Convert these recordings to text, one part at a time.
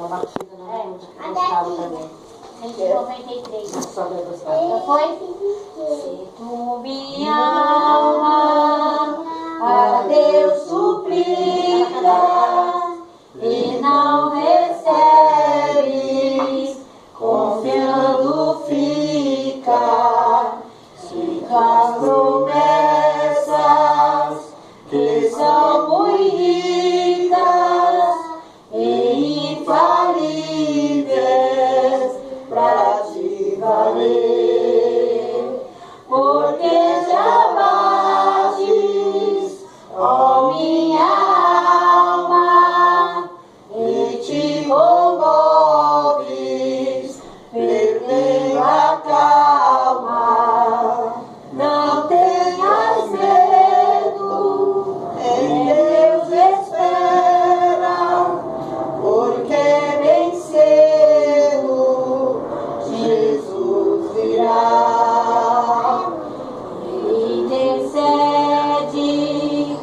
uma batida no último que eu gostava também. 193. Só que eu gostava. Já foi? Se tu minha alma a Deus suplica e não recebes, confiando fica, se as promessas que são muito ricas e infalíveis pra te valer, porque já bates, ó minha alma, e te comoves, perdendo a calma. Não tenhas medo, em Deus espera, porque bem cedo Jesus virá. Intercede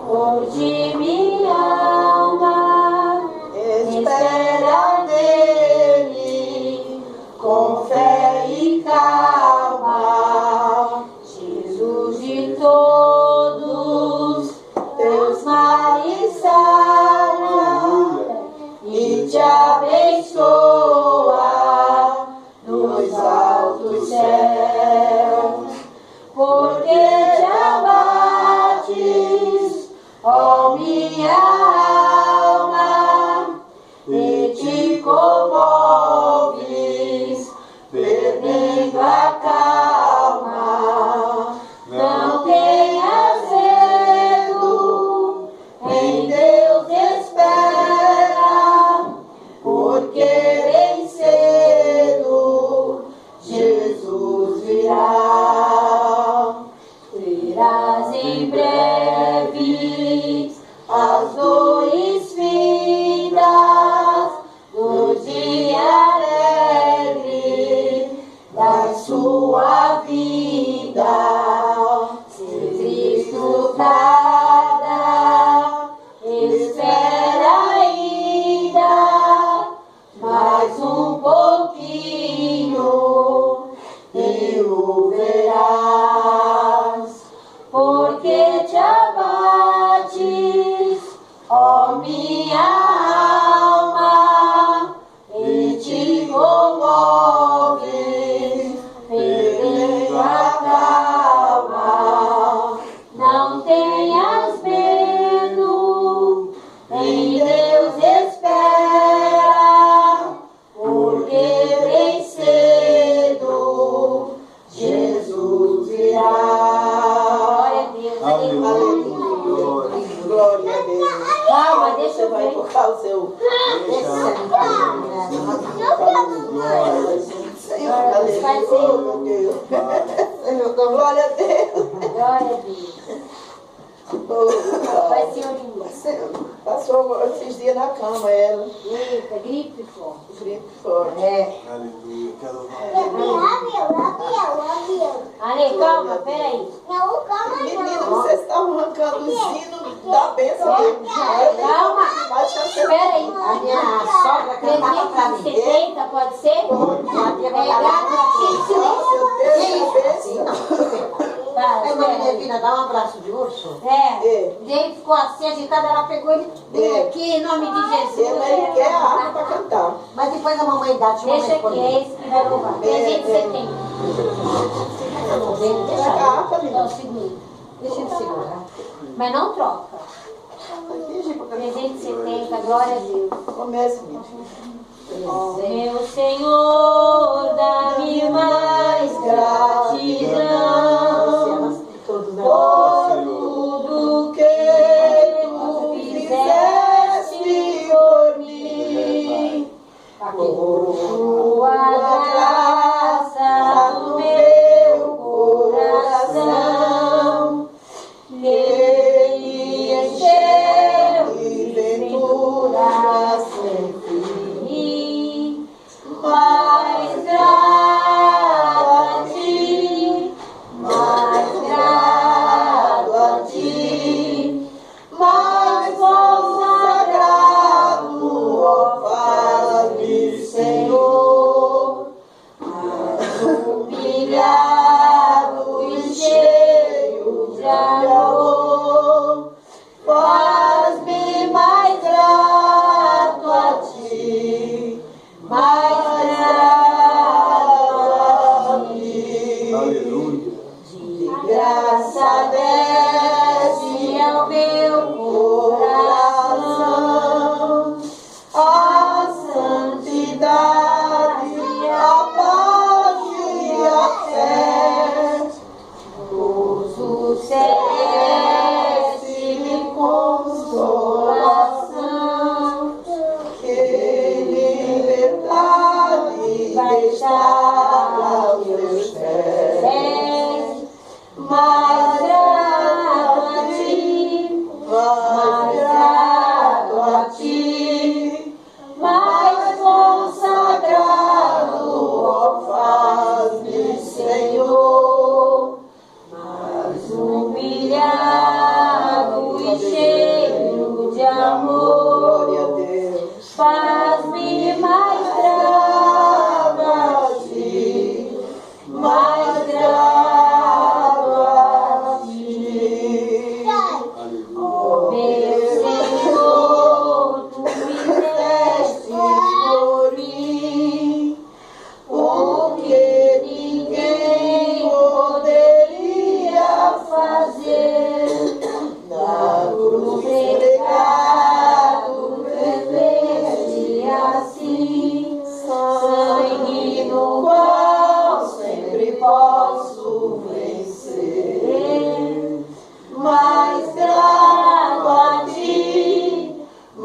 por ti, minha alma, espera nele com fé e calma. Jesus de todos teus males sara e te abençoa nos altos céus, porque te abates, ó minha alma, e te comoves, perdendo a calma. Não tenhas medo, em Deus espera, porque bem cedo Jesus virá. Verás em breve as dores findas do dia alegre da sua vida. Se Cristo tarda, espera ainda mais um pouquinho e o verás, porque te abates, ó minha alma, e te comoves, perdendo a calma. Não tenhas medo, em Deus espera, porque bem cedo Jesus virá. Glória a Deus. Glória a Deus. Calma, deixa eu Vai ver. tocar o seu. Senhor, aleluia, meu Deus. Senhor, glória a Deus. Glória a Deus. Vai, senhorinha. Passou esses dias na cama, ela. Eita, gripe forte. Gripe forte. Aleluia. Quero Ale, calma, peraí. Menina, vocês estão arrancando o sino da bênção. Calma. Peraí. A minha sogra cantava pra mim. 370, pode ser? Aí, Maria Divina, dá um abraço de urso. Ele ficou assim agitado, ela pegou ele aqui em nome de Jesus. Ele quer a arma para cantar. Mas depois a mamãe dá, deixa eu Deixa aqui, é esse que vai louvar. 370. Deixa a harpa ali. Então, segura. Deixa ele segurar. Mas não troca. 370, glória a Deus. Comece, menino. Ó meu Senhor, dá-me mais gratidão por tudo que tu fizeste por mim, por tua graça no meu coração, que me encheu de venturas sem fim. Mais grata a ti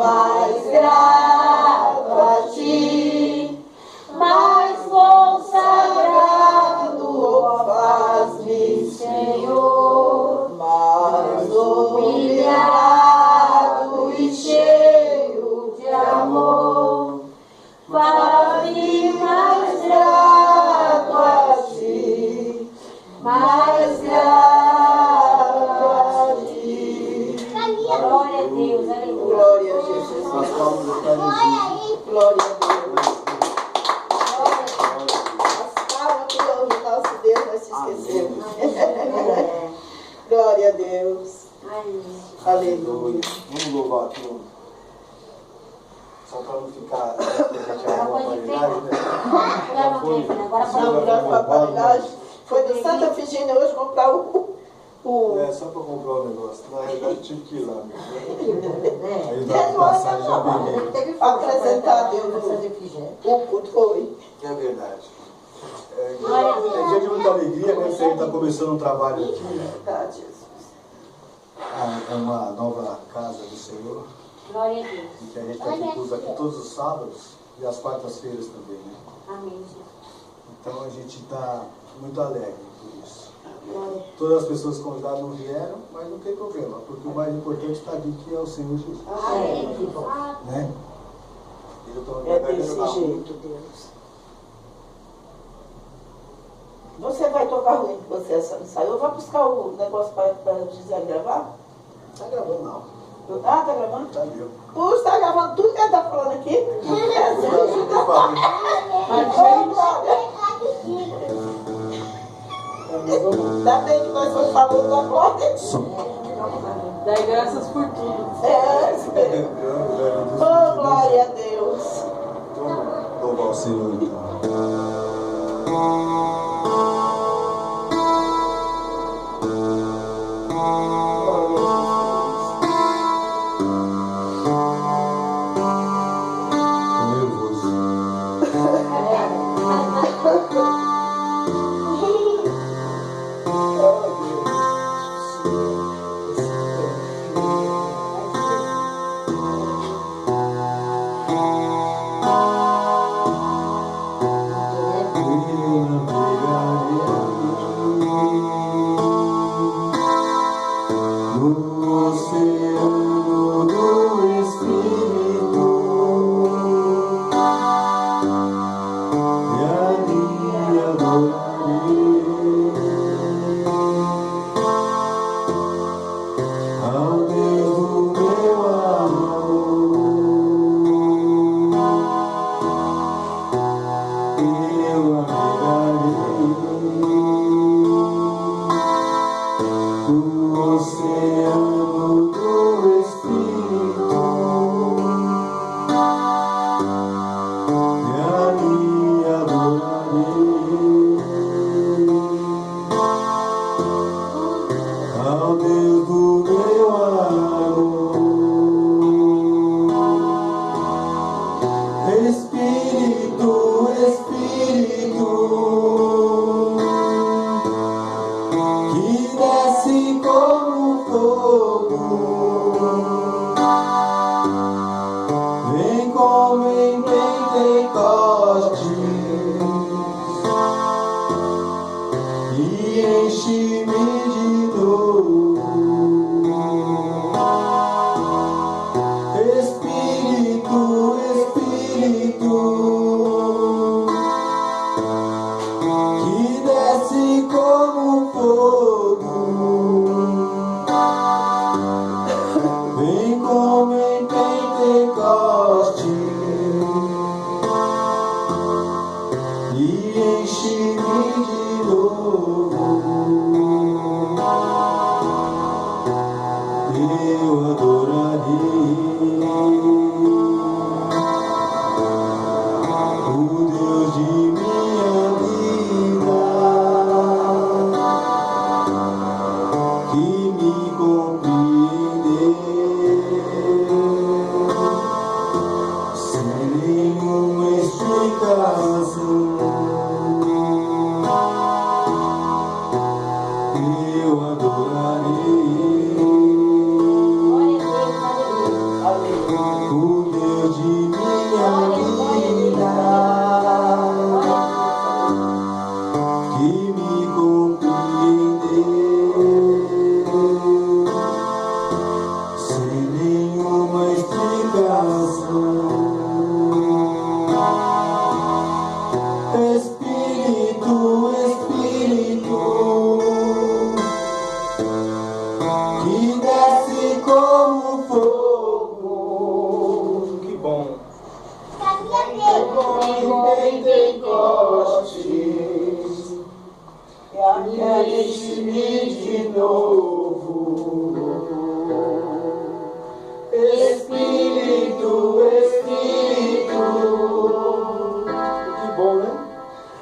mais grato a ti, mais consagrado, faz-me, Senhor, mais humilhado e cheio de amor, faz-me mais grato a ti, mais grato a ti. Glória a Deus, aleluia. Glória a Jesus. As palmas do Pai Jesus. Glória a Deus. As palmas que louvam o nosso Deus, nós te esquecemos. Glória a Deus. Aleluia. Vamos louvar aqui. Só para não ficar Agora pode ir né? agora Não, pode a paridade foi do Santa Efigênia hoje comprar o É só para comprar o negócio. Na realidade, tive que ir lá mesmo. Aí eu É, dava passagem já peguei. Teve Apresentar a Deus fazer refrigério. o culto foi. É verdade. É dia de muita alegria, né? Porque a gente está começando um trabalho aqui. Verdade, Jesus. É uma nova casa do Senhor. Glória a Deus. E que a gente está aqui todos os sábados e às quartas-feiras também, né? Amém, Jesus. Então a gente está muito alegre por isso. Todas as pessoas convidadas não vieram, mas não tem problema, porque o mais importante está aqui, que é o Senhor Jesus. Amém. Né? Eu estou É desse jeito, Deus. Você vai tocar ruim que você ensaiou? Vai buscar o negócio para Gisele gravar? Está gravando não. Ah, tá gravando? Está mesmo. Puxa, tá gravando tudo que ele tá falando aqui? Por favor. Ainda bem que nós vamos falando da glória. Dai graças por tudo. Oh, glória a Deus. Vamos louvar o Senhor então. o Deus de minha vida, que me compreendeu, sem nenhuma explicação. Espírito, Espírito, que desce como fogo. Que bom. Em Pentecostes, e enche-me de novo. Espírito, Espírito, que bom, né?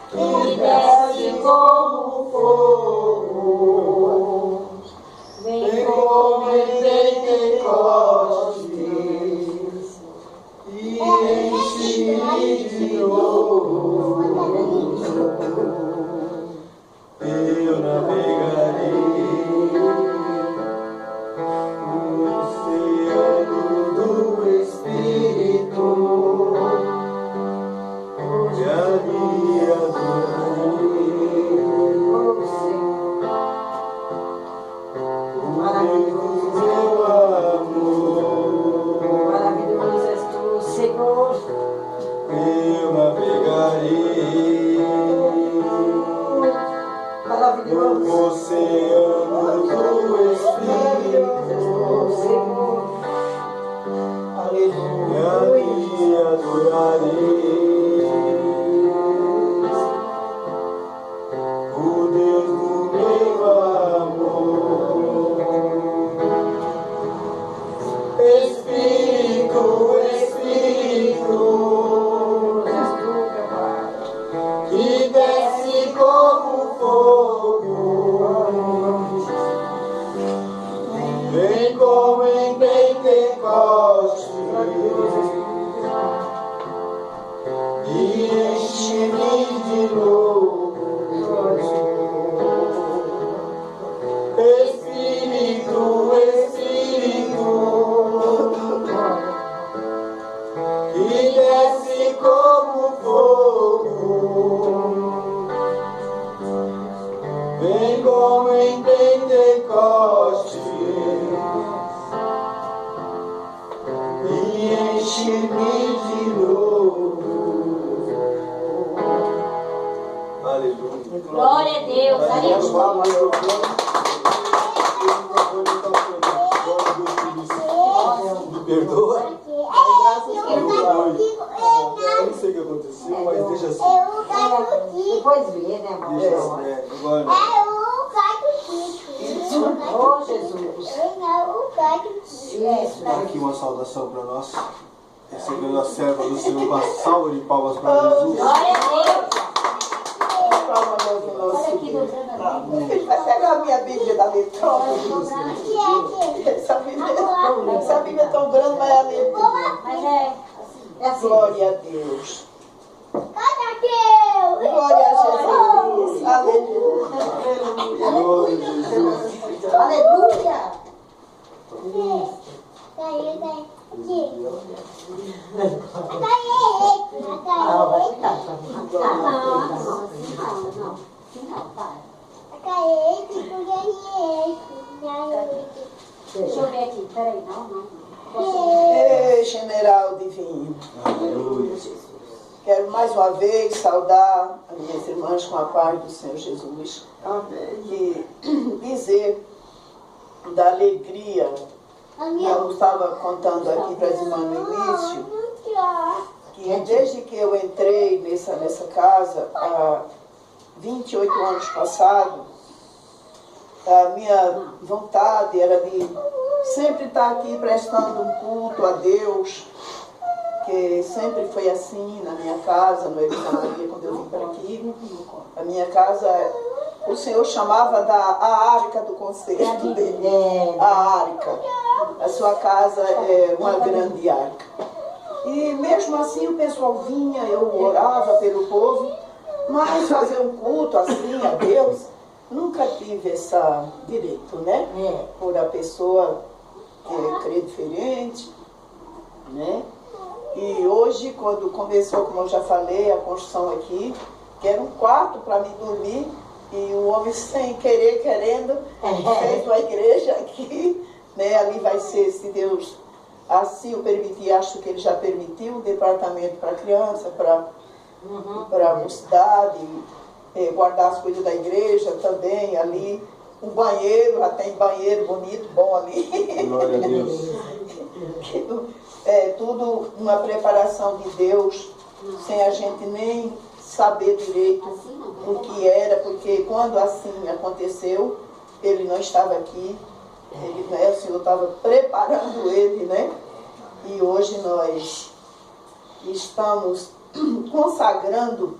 Que desce como fogo, vem como em Pentecostes, e enche-me de novo. Eu navegarei no oceano do Espírito, e ali adorarei o meu amor. Maravilhoso és tu, Senhor. Eu navegarei no oceano do Espírito, e ali adorarei o Deus do meu amor. Espírito, Espírito, que desce como fogo, vem como em Pentecostes, e enche-me de novo. Espírito, Espírito, que desce como fogo, vem como em Pentecostes, e enche-me de novo. Aleluia. Glória a Deus, aleluia. Me perdoa. Eu não sei o que aconteceu, mas deixa assim. Depois vê, né, amor? Deixa assim, agora. Oh, Jesus. Isso, Dá aqui uma saudação para nós. Recebendo a serva do Senhor, uma salva de palmas para Jesus. glória a Deus. Olha Olha aqui, doutora. Ele vai pegar a minha Bíblia da metrópole. Essa Bíblia é tão grande, vai a ler. Mas é assim. Glória a Deus. Glória a Jesus. Aleluia. Glória a Jesus. Aleluia. Deixa eu ver aqui, peraí, não. Ei, general divino. Aleluia. Quero mais uma vez saudar as minhas irmãs com a paz do Senhor Jesus. E dizer da alegria que eu estava contando aqui para as irmãs no início, que desde que eu entrei nessa casa, há 28 anos passados, a minha vontade era de sempre estar aqui prestando um culto a Deus, que sempre foi assim na minha casa, no Evita Maria, quando eu vim para aqui. A minha casa, o Senhor chamava a arca do concerto dele, a arca. A sua casa é uma grande arca. E mesmo assim o pessoal vinha, eu orava pelo povo, mas fazer um culto assim a Deus, nunca tive esse direito, né? Por a pessoa crê diferente. né? E hoje, quando começou, como eu já falei, a construção aqui, que era um quarto para mim dormir, e o homem sem querer, querendo, fez uma igreja aqui, né? Ali vai ser, se Deus assim o permitir, acho que ele já permitiu, um departamento para criança, para mocidade, guardar as coisas da igreja também ali, um banheiro, já tem banheiro bonito, bom ali. Glória a Deus. Tudo uma preparação de Deus, sem a gente nem saber direito o que era, porque quando assim aconteceu, ele não estava aqui, ele, né, o Senhor estava preparando ele, né? E hoje nós estamos consagrando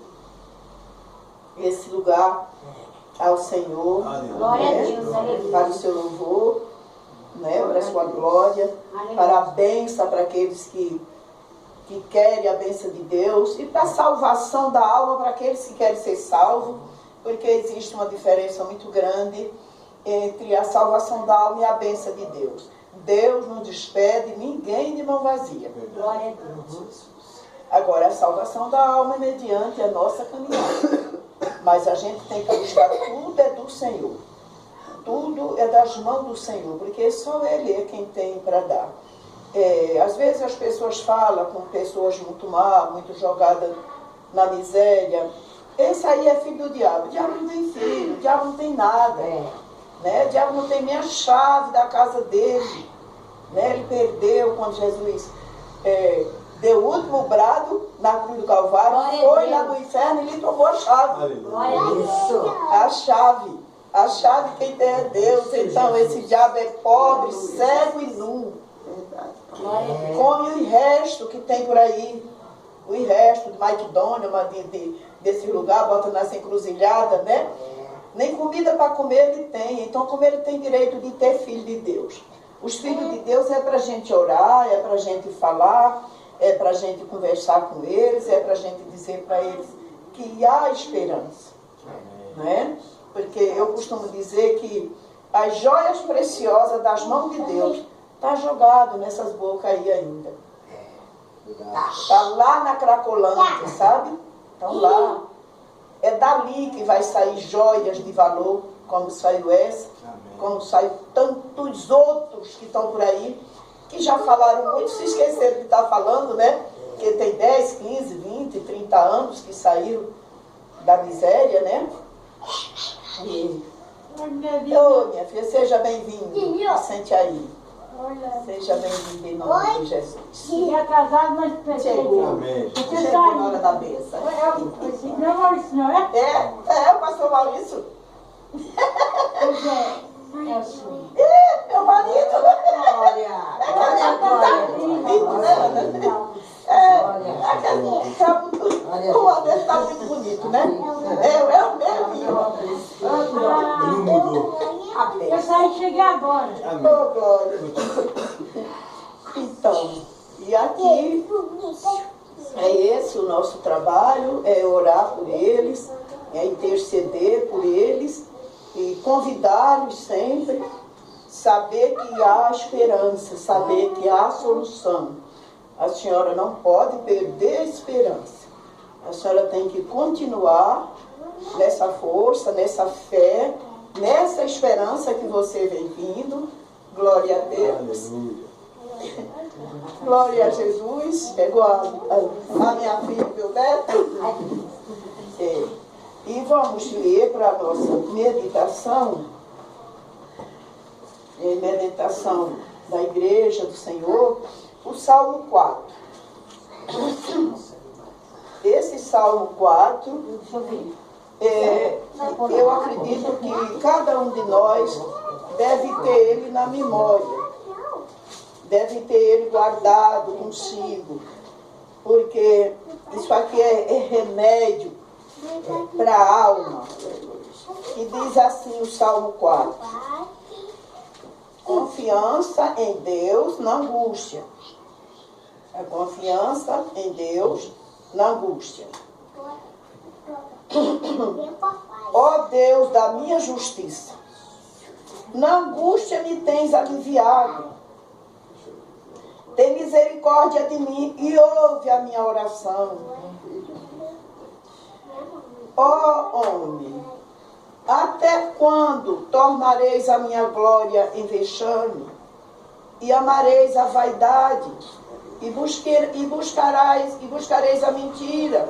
esse lugar ao Senhor, Glória a né? Deus, aleluia. Para o seu louvor, né? Para a sua glória, para a bênção para aqueles que querem a bênção de Deus e para a salvação da alma para aqueles que querem ser salvos, porque existe uma diferença muito grande entre a salvação da alma e a bênção de Deus. Deus não despede ninguém de mão vazia. Glória a Deus. Agora, a salvação da alma é mediante a nossa caminhada. Mas a gente tem que buscar, tudo é do Senhor. Tudo é das mãos do Senhor, porque só Ele é quem tem para dar. Às vezes as pessoas falam com pessoas muito má, muito jogadas na miséria. Esse aí é filho do diabo. O diabo não tem filho, o diabo não tem nada. Né? O diabo não tem nem a chave da casa dele. Né? Ele perdeu quando Jesus deu o último brado na cruz do Calvário, foi lá no inferno e lhe tomou a chave. Glória a Deus. A chave. A chave quem tem é Deus. Então esse diabo é pobre, cego e nu. Come o resto que tem por aí. O resto do McDonald's, desse lugar, bota nessa encruzilhada, né? Nem comida para comer ele tem. Então como ele tem direito de ter filho de Deus? Os filhos de Deus é para a gente orar, é para a gente falar, é para a gente conversar com eles, é para a gente dizer para eles que há esperança. Né? Porque eu costumo dizer que as joias preciosas das mãos de Deus está jogado nessas bocas aí ainda. Está lá na Cracolândia, sabe? Estão lá. É dali que vai sair joias de valor, como saiu essa, como saiu tantos outros que estão por aí, que já falaram muito, se esqueceram de estar falando, né? Que tem 10, 15, 20, 30 anos que saíram da miséria, né? Minha filha, seja bem-vinda. Sente aí. Seja bem-vinda em nome de Jesus. Cheguei atrasado, mas pensei. Chegou. Amém. Chegou na hora da bênção. Não, Maurício, não é? O pastor Maurício. Pois é. É assim. Meu marido. O André está muito bonito, né? É o mesmo. Ele não mudou. Eu saí e cheguei agora. Oh, glória. Então, e aqui é esse o nosso trabalho, é orar por eles, é interceder por eles e convidá-los sempre, saber que há esperança, saber que há solução. A senhora não pode perder a esperança. A senhora tem que continuar nessa força, nessa fé, nessa esperança que você vem vindo. Glória a Deus. Aleluia. Glória a Jesus. Pegou a minha filha e meu neto. E vamos ler para a nossa meditação. Meditação da Igreja do Senhor. O Salmo 4. Esse Salmo 4, eu acredito que cada um de nós deve ter ele na memória. Deve ter ele guardado consigo. Porque isso aqui é remédio para a alma. E diz assim o Salmo 4. Confiança em Deus na angústia. A confiança em Deus na angústia. Ó Deus da minha justiça, na angústia me tens aliviado. tem misericórdia de mim e ouve a minha oração. Ó homem, até quando tornareis a minha glória em vexame? E amareis a vaidade? E buscareis a mentira?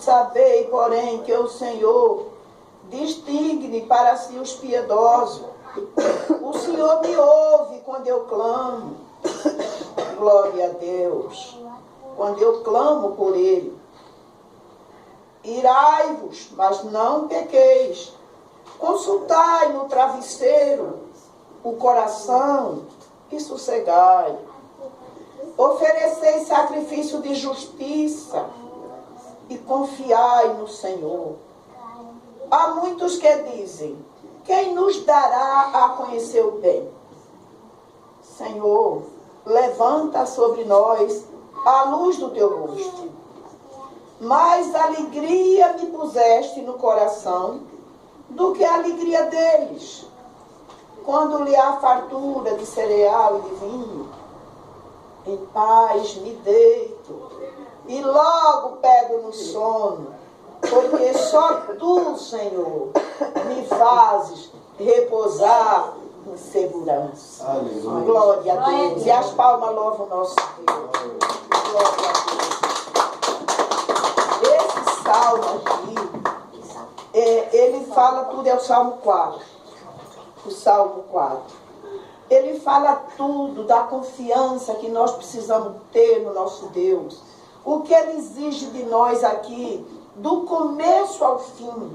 Sabei, porém, que o Senhor distingue para si os piedosos. O Senhor me ouve quando eu clamo. Glória a Deus. Quando eu clamo por Ele. Irai-vos, mas não pequeis. Consultai no travesseiro o coração e sossegai. Oferecei sacrifício de justiça e confiai no Senhor. Há muitos que dizem: quem nos dará a conhecer o bem? Senhor, levanta sobre nós a luz do teu rosto. Mais alegria me puseste no coração do que a alegria deles, quando lhe há fartura de cereal e de vinho. Em paz me deito e logo pego no sono, porque só tu, Senhor, me fazes repousar em segurança. Aleluia. Glória a Deus. E as palmas louvam o nosso Deus. Glória a Deus. Esse salmo aqui, ele fala tudo, é o Salmo 4. O Salmo 4. Ele fala tudo da confiança que nós precisamos ter no nosso Deus. O que Ele exige de nós aqui, do começo ao fim,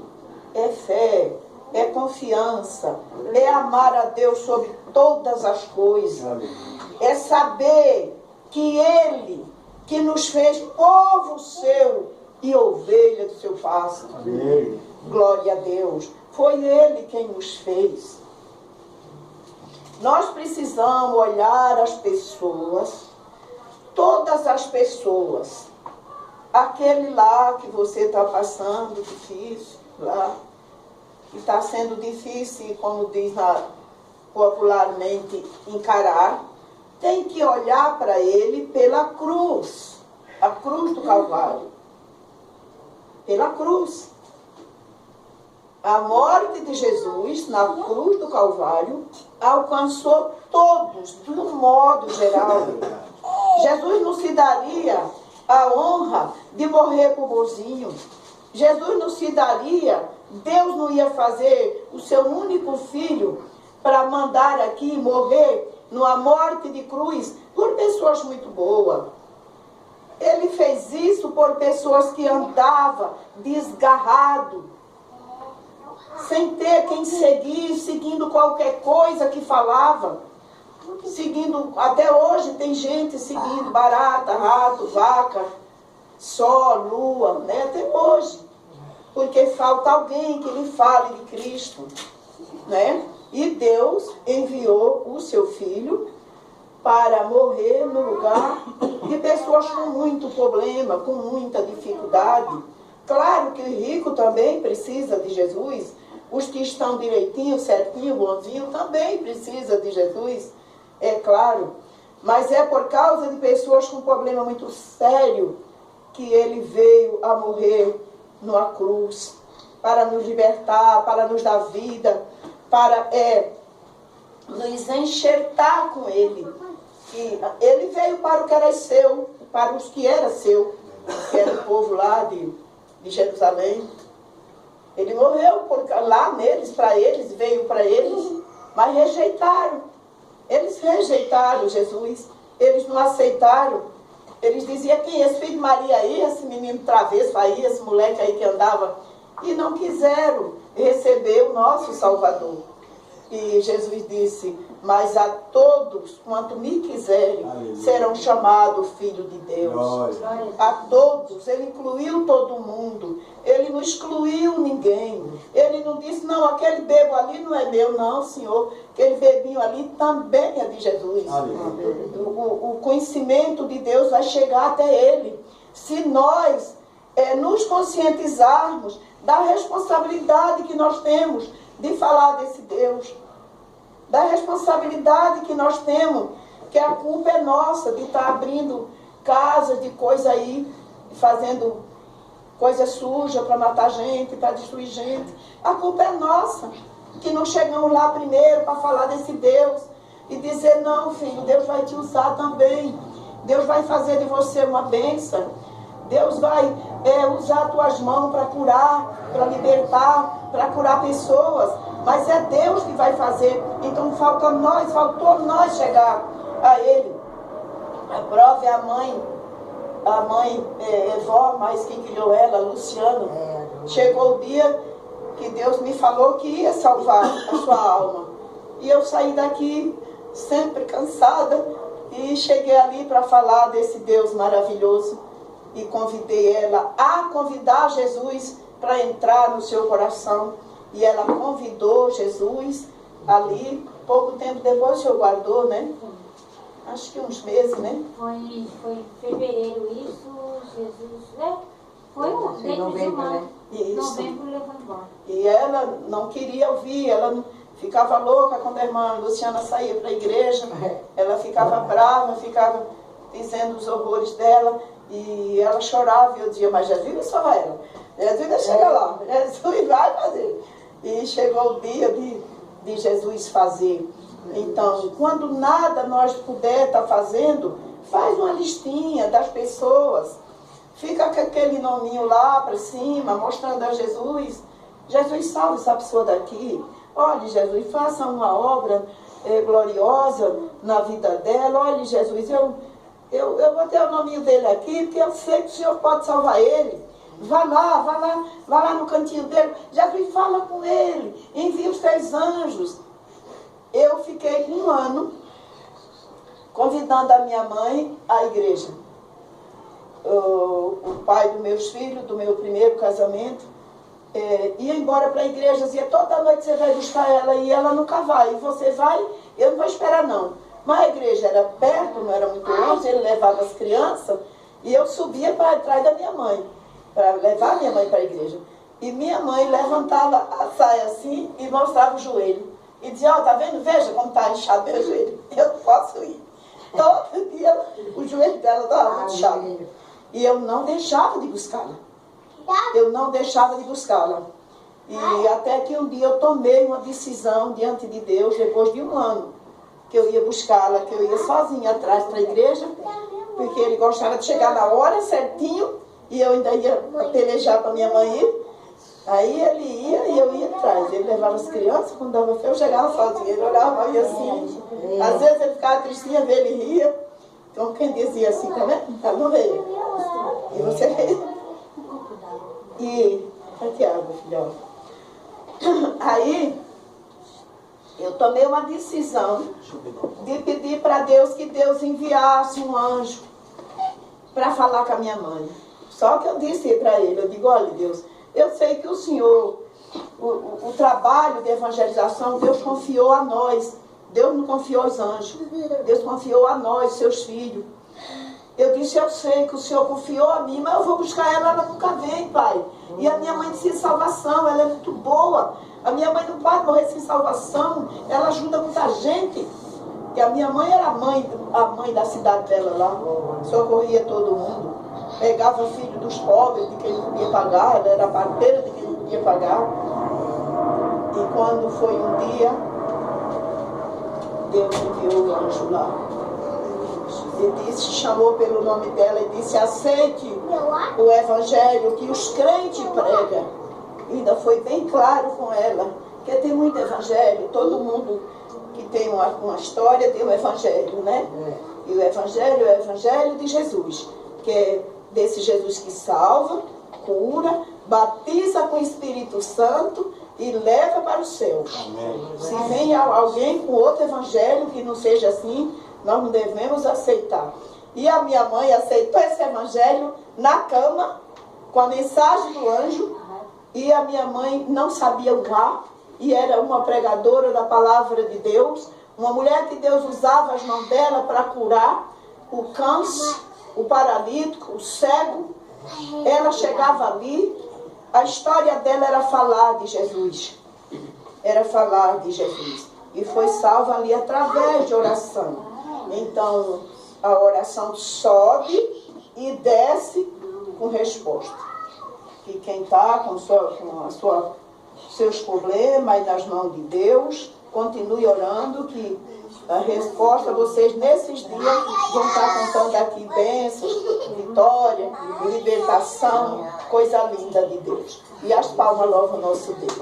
é fé, é confiança, é amar a Deus sobre todas as coisas. É saber que Ele, que nos fez povo seu e ovelha do seu pasto. Glória a Deus. Foi Ele quem nos fez. Nós precisamos olhar as pessoas, todas as pessoas. Aquele lá que você está passando, difícil, lá, que está sendo difícil, como diz popularmente, encarar, tem que olhar para ele pela cruz, a cruz do Calvário. Pela cruz. A morte de Jesus na cruz do Calvário alcançou todos, de um modo geral. Jesus não se daria a honra de morrer por bonzinho. Jesus não se daria, Deus não ia fazer o seu único filho para mandar aqui morrer numa morte de cruz por pessoas muito boas. Ele fez isso por pessoas que andavam desgarrado, sem ter quem seguir, seguindo qualquer coisa que falava. Seguindo, até hoje tem gente seguindo barata, rato, vaca, sol, lua, né? Até hoje. Porque falta alguém que lhe fale de Cristo, né? E Deus enviou o seu Filho para morrer no lugar de pessoas com muito problema, com muita dificuldade. Claro que o rico também precisa de Jesus. Os que estão direitinho, certinho, bonzinho, também precisa de Jesus, é claro. Mas é por causa de pessoas com problema muito sério que ele veio a morrer numa cruz, para nos libertar, para nos dar vida, para nos enxertar com ele. E ele veio para o que era seu, para os que era seu, que era o povo lá de Jerusalém. Ele morreu lá neles, para eles, veio para eles, mas rejeitaram. Eles rejeitaram Jesus, eles não aceitaram. Eles diziam: quem é esse filho de Maria aí, esse menino travesso aí, esse moleque aí que andava? E não quiseram receber o nosso Salvador. E Jesus disse: mas a todos quanto me quiserem, aleluia, serão chamados filhos de Deus. Glória. A todos, ele incluiu todo mundo, ele não excluiu ninguém. Ele não disse: não, aquele bebo ali não é meu, não, Senhor, aquele bebinho ali também é de Jesus. O conhecimento de Deus vai chegar até ele, se nós nos conscientizarmos da responsabilidade que nós temos de falar desse Deus, da responsabilidade que nós temos, porque a culpa é nossa de estar abrindo casa de coisa aí, fazendo coisa suja para matar gente, para destruir gente. A culpa é nossa, que não chegamos lá primeiro para falar desse Deus e dizer, não, filho, Deus vai te usar também. Deus vai fazer de você uma bênção. Deus vai usar tuas mãos para curar, para libertar, para curar pessoas. Mas é Deus que vai fazer. Então faltou nós chegar a Ele. A prova é a mãe Evó, mas quem criou ela, Luciana. Chegou o dia que Deus me falou que ia salvar a sua alma. E eu saí daqui sempre cansada e cheguei ali para falar desse Deus maravilhoso. E convidei ela a convidar Jesus para entrar no seu coração. E ela convidou Jesus ali. Pouco tempo depois o senhor guardou, né? Acho que uns meses, né? Foi em fevereiro isso, Jesus, né? Foi dentro de um ano. Novembro levou embora. E ela não queria ouvir, ela ficava louca quando a irmã Luciana saía para a igreja. Ela ficava brava, ficava dizendo os horrores dela. E ela chorava e eu dizia, mas Jesus vai salvar ela. Jesus vai chegar lá, Jesus vai fazer. E chegou o dia de Jesus fazer. Então, quando nada nós puder estar fazendo, faz uma listinha das pessoas. Fica com aquele nominho lá para cima, mostrando a Jesus. Jesus, salve essa pessoa daqui. Olha, Jesus, faça uma obra gloriosa na vida dela. Olha, Jesus, eu vou ter o nominho dele aqui, porque eu sei que o Senhor pode salvar ele. Vai lá no cantinho dele. Jesus, fala com ele. Envia os 3 anjos. Eu fiquei 1 ano convidando a minha mãe à igreja. O pai dos meus filhos, do meu primeiro casamento, ia embora para a igreja, dizia, toda noite você vai buscar ela e ela nunca vai. E você vai, eu não vou esperar não. Mas a igreja era perto, não era muito longe, ele levava as crianças e eu subia para trás da minha mãe, para levar minha mãe para a igreja. E minha mãe levantava a saia assim e mostrava o joelho. E dizia, ó, tá vendo? Veja como está inchado meu joelho. Eu não posso ir. Todo dia o joelho dela estava muito inchado. E eu não deixava de buscá-la. Eu não deixava de buscá-la. E até que um dia eu tomei uma decisão diante de Deus, depois de 1 ano, que eu ia buscá-la, que eu ia sozinha atrás para a igreja, porque ele gostava de chegar na hora certinho, e eu ainda ia pelejar para minha mãe ir. Aí ele ia e eu ia atrás. Ele levava as crianças, quando dava fé, eu chegava sozinha. Ele olhava para mim assim. Às vezes ele ficava tristinha, ele ria. Então quem dizia assim, tá vendo? Ela não veio. E você veio. E aqui água, filhão. Aí eu tomei uma decisão de pedir para Deus que Deus enviasse um anjo para falar com a minha mãe. Só que eu disse para ele, eu digo, olha Deus, eu sei que o Senhor, o trabalho de evangelização, Deus confiou a nós. Deus não confiou aos anjos. Deus confiou a nós, seus filhos. Eu disse, eu sei que o Senhor confiou a mim, mas eu vou buscar ela, ela nunca vem, Pai. E a minha mãe precisa de salvação, ela é muito boa. A minha mãe não pode morrer sem salvação. Ela ajuda muita gente. E a minha mãe era a mãe da cidade dela lá. Socorria todo mundo. Pegava o filho dos pobres, de quem não podia pagar. Ela era parteira de quem não podia pagar. E quando foi um dia, Deus enviou o anjo lá. E disse, chamou pelo nome dela e disse, aceite o evangelho que os crentes pregam. E ainda foi bem claro com ela, porque tem muito evangelho, todo mundo que tem uma história tem um evangelho, né? E o evangelho é o evangelho de Jesus, que é desse Jesus que salva, cura, batiza com o Espírito Santo e leva para o céu. Amém. Se vem alguém com outro evangelho que não seja assim, nós não devemos aceitar. E a minha mãe aceitou esse evangelho na cama, com a mensagem do anjo, e a minha mãe não sabia orar, e era uma pregadora da palavra de Deus, uma mulher que Deus usava as mãos dela para curar o câncer, o paralítico, o cego. Ela chegava ali, a história dela era falar de Jesus. Era falar de Jesus. E foi salva ali através de oração. Então, a oração sobe e desce com resposta. E quem está com seus problemas aí nas mãos de Deus, continue orando, que a resposta vocês nesses dias vão estar contando aqui bênçãos, vitória, libertação, coisa linda de Deus. E as palmas louvam o nosso Deus.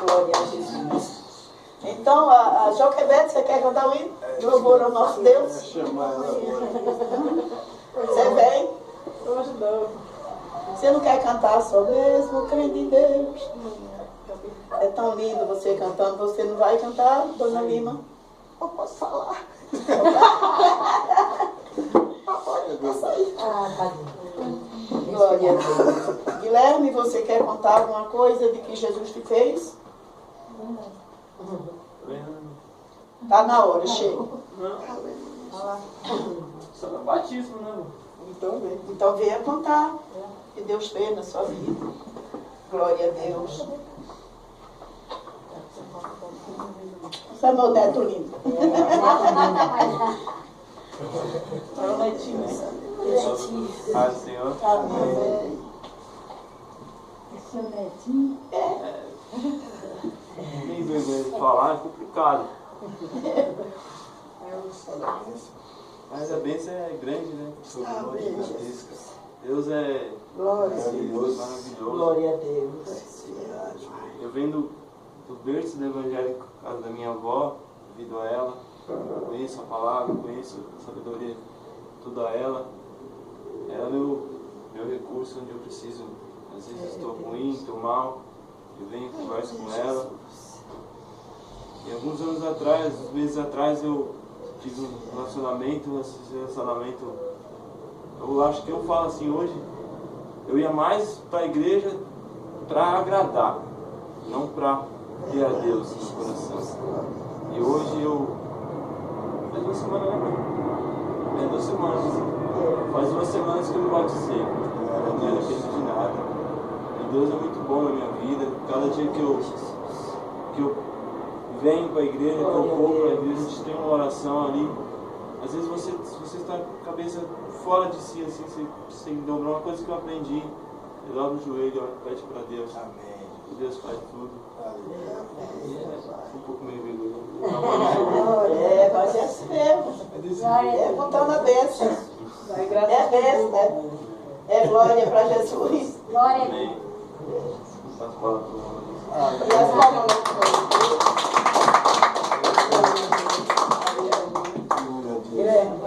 Glória a Jesus. Então, a Joquebete, você quer cantar um hino? Louvor ao nosso Deus? Você vem? Hoje não. Você não quer cantar só mesmo, crendo em Deus? É tão lindo você cantando. Você não vai cantar, Dona Lima? Eu posso falar. Glória a Deus. Guilherme, você quer contar alguma coisa de que Jesus te fez? Tá na hora, chega. Só no batismo, né? Então venha contar o que Deus fez na sua vida. Glória a Deus. Esse é meu neto lindo. É o netinho. Paz do Senhor. Amém. Esse é o netinho. Nem vergonha de falar, é complicado. Mas a bênção é grande, né? Deus é maravilhoso. Glória a Deus. Eu venho do berço do Evangelho, por causa da minha avó, devido a ela. Conheço a palavra, conheço a sabedoria, tudo a ela. Ela é meu recurso onde eu preciso. Às vezes estou ruim, estou mal, eu venho e converso com ela. E alguns anos atrás, meses atrás, eu tive um relacionamento, eu acho que eu falo assim hoje, eu ia mais para a igreja para agradar, não para ter a Deus no coração. E hoje faz 2 semanas, né? 2 semanas. Faz 2 semanas que eu me batizei. Eu não era feito de nada. E Deus é muito bom na minha vida. Cada dia que eu venho para a igreja, que eu vou para a igreja, a gente tem uma oração ali. Às vezes você está com a cabeça fora de si, assim, você dobra uma coisa que eu aprendi. Você dobra o joelho, pede para Deus. Amém. E Deus faz tudo. Um pouco meio vergonhoso. Mas é assim mesmo. É contando a bênção. É bênção, né? É glória para Jesus. Glória a Deus. Amém. As palavras do E as palmas.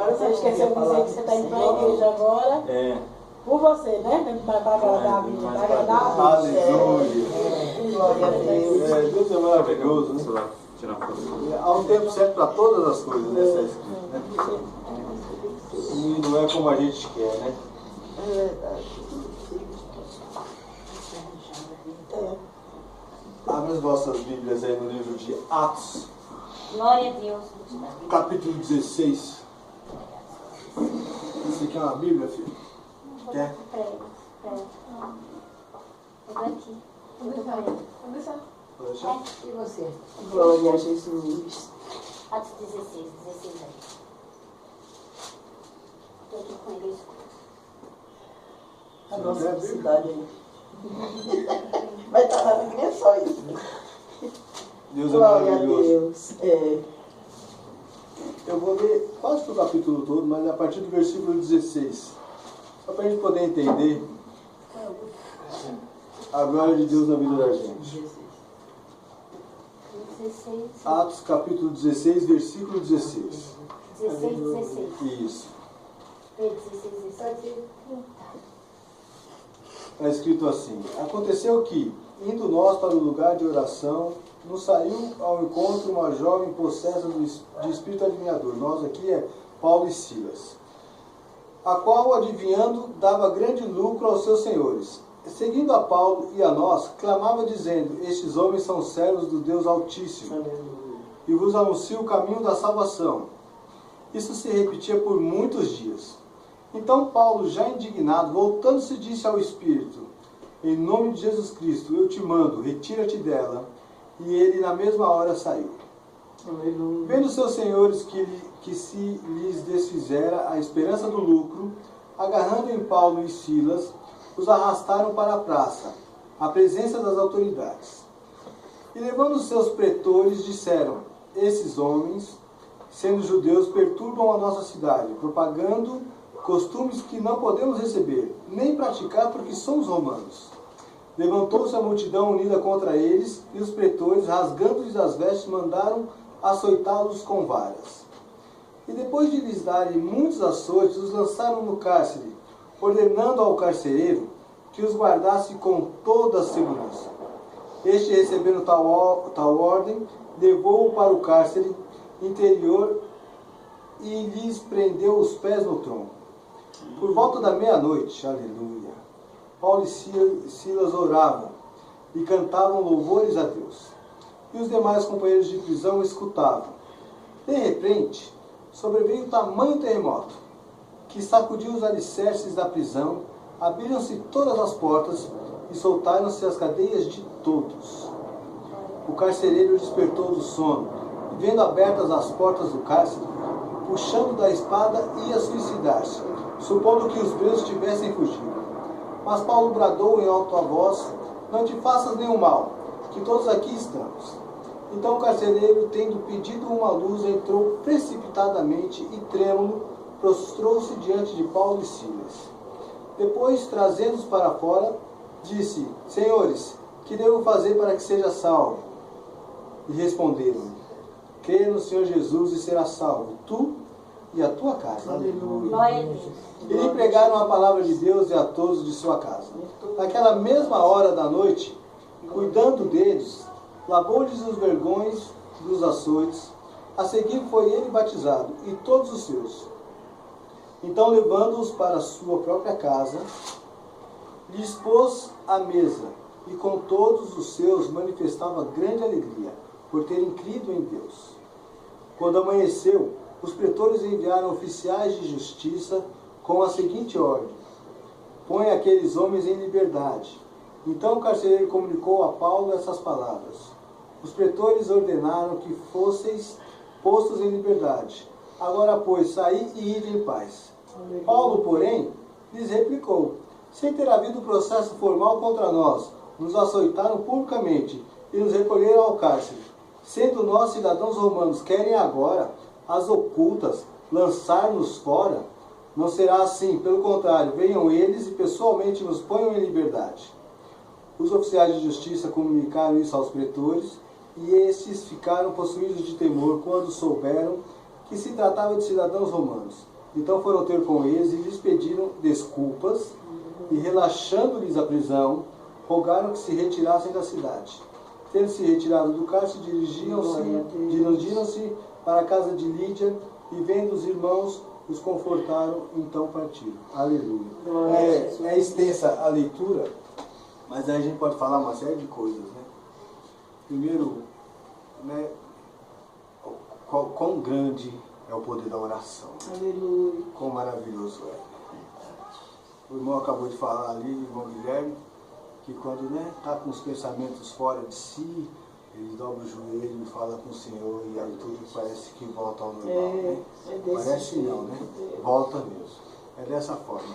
Agora você esqueceu de dizer que você está indo para a igreja agora. Por você, né? Para agradar a vida. Para agradar a vida. Aleluia. Glória a Deus. Deus é maravilhoso, né? tirar foto. Há um tempo certo para todas as coisas, né? Está escrito, né? E não é como a gente quer, né? É verdade. Abre as vossas Bíblias aí no livro de Atos, Glória a Deus. capítulo 16. Você quer uma Bíblia, filho? Quer? Prega. Eu tô aqui. Eu tô prega. Pode deixar? E você? Glória a Jesus. Atos 16 aí. Tô aqui com ele, escuta. A nossa cidade aí. Vai estar na Bíblia só isso. Deus é Glória a maravilhoso. Deus. Eu vou ler quase o capítulo todo, mas a partir do versículo 16. Só para a gente poder entender a glória de Deus na vida da gente. 16. Atos capítulo 16, versículo 16. 16. Isso. 16. Está escrito assim: aconteceu que, indo nós para o lugar de oração, nos saiu ao encontro uma jovem possessa de espírito adivinhador. Nós aqui é Paulo e Silas. A qual, adivinhando, dava grande lucro aos seus senhores. Seguindo a Paulo e a nós, clamava dizendo: estes homens são servos do Deus Altíssimo, e vos anuncio o caminho da salvação. Isso se repetia por muitos dias. Então Paulo, já indignado, voltando-se, disse ao Espírito: em nome de Jesus Cristo, eu te mando, retira-te dela. E ele na mesma hora saiu. Vendo seus senhores que se lhes desfizera a esperança do lucro, agarrando em Paulo e Silas, os arrastaram para a praça, à presença das autoridades. E levando os seus pretores, disseram: esses homens, sendo judeus, perturbam a nossa cidade, propagando costumes que não podemos receber, nem praticar, porque somos romanos. Levantou-se a multidão unida contra eles, e os pretores, rasgando-lhes as vestes, mandaram açoitá-los com varas. E depois de lhes darem muitos açoites, os lançaram no cárcere, ordenando ao carcereiro que os guardasse com toda a segurança. Este, recebendo tal ordem, levou-o para o cárcere interior e lhes prendeu os pés no tronco. Por volta da meia-noite, aleluia, Paulo e Silas oravam e cantavam louvores a Deus. E os demais companheiros de prisão escutavam. De repente, sobreveio tamanho terremoto, que sacudiu os alicerces da prisão, abriram-se todas as portas e soltaram-se as cadeias de todos. O carcereiro despertou do sono, e vendo abertas as portas do cárcere, puxando da espada, ia suicidar-se, supondo que os presos tivessem fugido. Mas Paulo bradou em alta voz: não te faças nenhum mal, que todos aqui estamos. Então o carcereiro, tendo pedido uma luz, entrou precipitadamente e, trêmulo, prostrou-se diante de Paulo e Silas. Depois, trazendo-os para fora, disse: senhores, que devo fazer para que seja salvo? E responderam: crê no Senhor Jesus e serás salvo, tu e a tua casa. Glória a Deus. E lhe pregaram a palavra de Deus e a todos de sua casa. Naquela mesma hora da noite, cuidando deles, lavou-lhes os vergões dos açoites. A seguir foi ele batizado, e todos os seus. Então, levando-os para a sua própria casa, lhes pôs à mesa, e com todos os seus manifestava grande alegria, por terem crido em Deus. Quando amanheceu, os pretores enviaram oficiais de justiça com a seguinte ordem: põe aqueles homens em liberdade. Então o carcereiro comunicou a Paulo essas palavras: os pretores ordenaram que fosseis postos em liberdade. Agora, pois, saí e ide em paz. Paulo, porém, lhes replicou: sem ter havido processo formal contra nós, nos açoitaram publicamente e nos recolheram ao cárcere. Sendo nós cidadãos romanos, querem agora, às ocultas, lançar-nos fora? Não será assim, pelo contrário, venham eles e pessoalmente nos ponham em liberdade. Os oficiais de justiça comunicaram isso aos pretores, e estes ficaram possuídos de temor quando souberam que se tratava de cidadãos romanos. Então foram ter com eles e lhes pediram desculpas, e relaxando-lhes a prisão, rogaram que se retirassem da cidade. Tendo se retirado do cárcere, dirigiram-se para a casa de Lídia, e vendo os irmãos, os confortaram, então partiram. Aleluia. É extensa a leitura, mas aí a gente pode falar uma série de coisas, né? Primeiro, né, quão grande é o poder da oração. Aleluia. Quão maravilhoso é. O irmão acabou de falar ali, o irmão Guilherme, que quando está com os pensamentos fora de si, ele dobra o joelho e fala com o Senhor, e aí tudo parece que volta ao normal, né? Parece não, né? Volta mesmo. É dessa forma.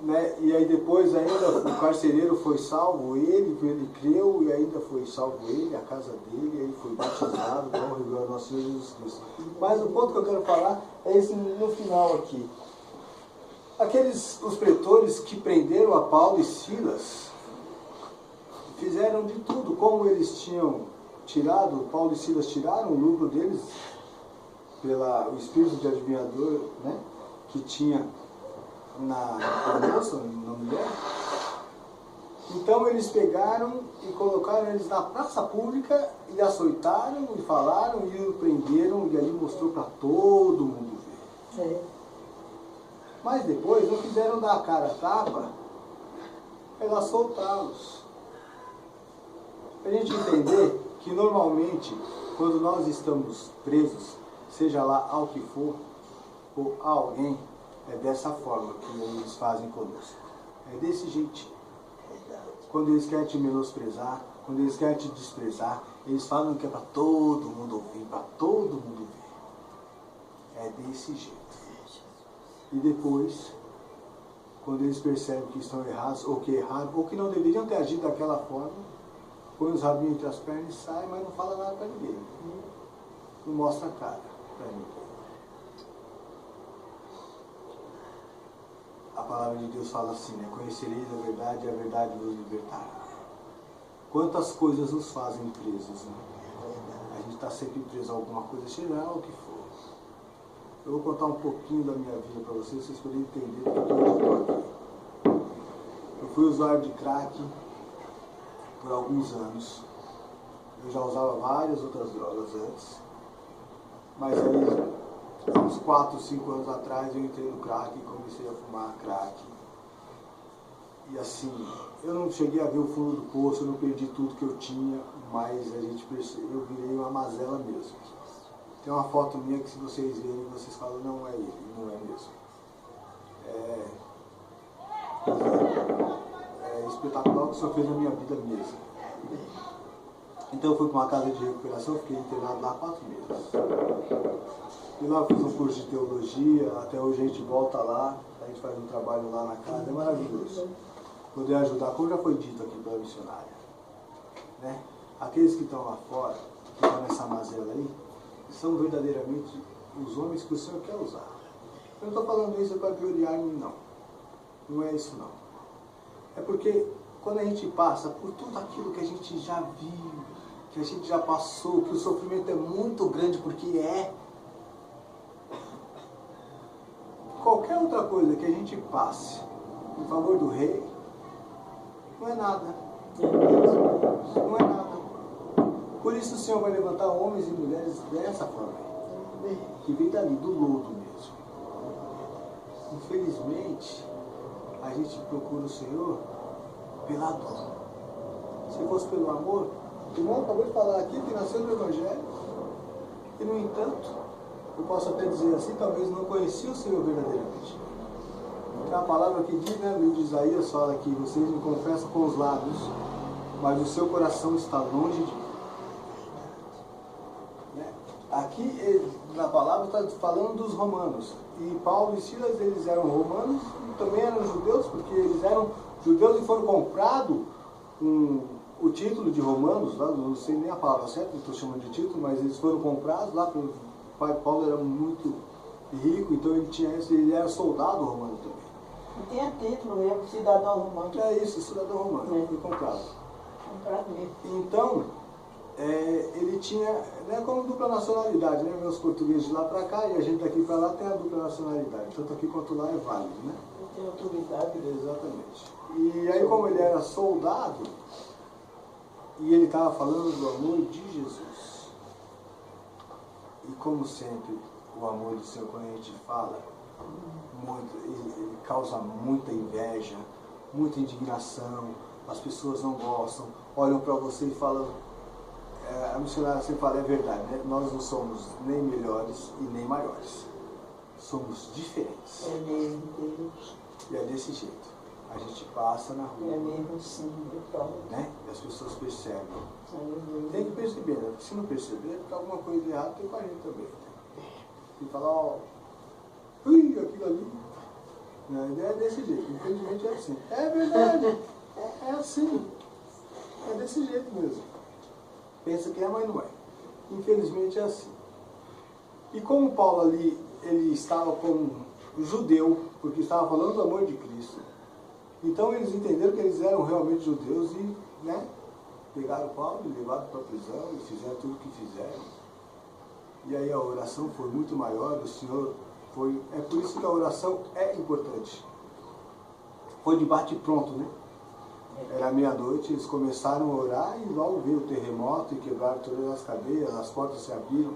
Né? E aí depois ainda o carcereiro foi salvo, ele creu, e ainda foi salvo ele, a casa dele, e ele foi batizado, com o rigor do nosso Senhor Jesus Cristo. Mas o ponto que eu quero falar é esse no final aqui. Os pretores que prenderam a Paulo e Silas fizeram de tudo, como eles tinham tirado, Paulo e Silas tiraram o lucro deles pelo espírito de adivinhador, né, que tinha na moça, na mulher. Então eles pegaram e colocaram eles na praça pública e açoitaram e falaram e o prenderam, e ali mostrou para todo mundo ver. Mas depois não quiseram dar a cara a tapa para soltá-los. Para a gente entender que normalmente, quando nós estamos presos, seja lá ao que for, ou a alguém, é dessa forma que eles fazem conosco. É desse jeitinho. Quando eles querem te menosprezar, quando eles querem te desprezar, eles falam que é para todo mundo ouvir, para todo mundo ver. É desse jeito. E depois, quando eles percebem que estão errados, ou que erraram, ou que não deveriam ter agido daquela forma, põe os rabinhos entre as pernas e sai, mas não fala nada para ninguém. Não mostra a cara para ninguém. A palavra de Deus fala assim, né? Conhecereis a verdade e a verdade vos libertará. Quantas coisas nos fazem presos, né? A gente está sempre preso a alguma coisa, seja lá o que for. Eu vou contar um pouquinho da minha vida para vocês poderem entender porque eu estou aqui. Eu fui usuário de crack por alguns anos. Eu já usava várias outras drogas antes. Mas aí, uns 4, 5 anos atrás, eu entrei no crack e comecei a fumar crack. E assim, eu não cheguei a ver o fundo do poço, eu não perdi tudo que eu tinha, mas a gente percebeu, eu virei uma mazela mesmo. Tem uma foto minha que se vocês verem, vocês falam, não é ele, não é mesmo. É espetacular o que o Senhor fez na minha vida mesmo. Então eu fui para uma casa de recuperação, fiquei internado lá 4 meses. E lá eu fiz um curso de teologia, até hoje a gente volta lá, a gente faz um trabalho lá na casa, é maravilhoso. Poder ajudar, como já foi dito aqui pela missionária. Né? Aqueles que estão lá fora, que estão nessa mazela aí, são verdadeiramente os homens que o Senhor quer usar. Eu não estou falando isso para gloriar em mim, não. Não é isso, não. É porque quando a gente passa por tudo aquilo que a gente já viu, que a gente já passou, que o sofrimento é muito grande, porque é. Qualquer outra coisa que a gente passe em favor do rei, não é nada. Não é nada. Por isso o Senhor vai levantar homens e mulheres dessa forma, que vem dali, do lodo mesmo. Infelizmente, a gente procura o Senhor pela dor. Se fosse pelo amor, o irmão acabou de falar aqui que nasceu do Evangelho, e no entanto, eu posso até dizer assim, talvez não conhecia o Senhor verdadeiramente. Tem a palavra que diz, né, no livro de Isaías, fala que vocês me confessam com os lábios, mas o seu coração está longe de mim. Aqui, na palavra, está falando dos romanos. E Paulo e Silas, eles eram romanos e também eram judeus, porque eles eram judeus e foram comprados o título de romanos, lá, não sei nem a palavra certa, estou chamando de título, mas eles foram comprados lá, porque o pai Paulo era muito rico, então ele tinha isso, ele era soldado romano também. E tinha título mesmo, cidadão romano. É isso, cidadão romano, foi comprado. Comprado mesmo. Então, ele tinha, né, como dupla nacionalidade, né? Meus portugueses de lá para cá e a gente daqui para lá tem a dupla nacionalidade, tanto aqui quanto lá é válido, né? Tem autoridade. Exatamente. E aí, como ele era soldado, e ele estava falando do amor de Jesus, e como sempre, o amor do Senhor, quando a gente fala, ele causa muita inveja, muita indignação, as pessoas não gostam, olham para você e falam, a missionária sempre fala, é verdade, né? Nós não somos nem melhores e nem maiores, somos diferentes. É mesmo, Deus. E é desse jeito. A gente passa na rua, É mesmo, sim, eu falo. né? E as pessoas percebem. É Tem que perceber, né? Porque se não perceber, porque alguma coisa de errado tem com a gente também. Né? E falar, ó, ui, aquilo ali. É desse jeito, infelizmente é assim. É verdade, é assim. É desse jeito mesmo. Pensa que é, mas não é. Infelizmente é assim. E como Paulo ali, ele estava como judeu, porque estava falando do amor de Cristo, então eles entenderam que eles eram realmente judeus e, né, pegaram Paulo e levaram para a prisão e fizeram tudo o que fizeram. E aí a oração foi muito maior, o Senhor foi... É por isso que a oração é importante. Foi de bate-pronto, né? Era meia-noite, eles começaram a orar e logo veio o terremoto e quebraram todas as cadeias, as portas se abriram.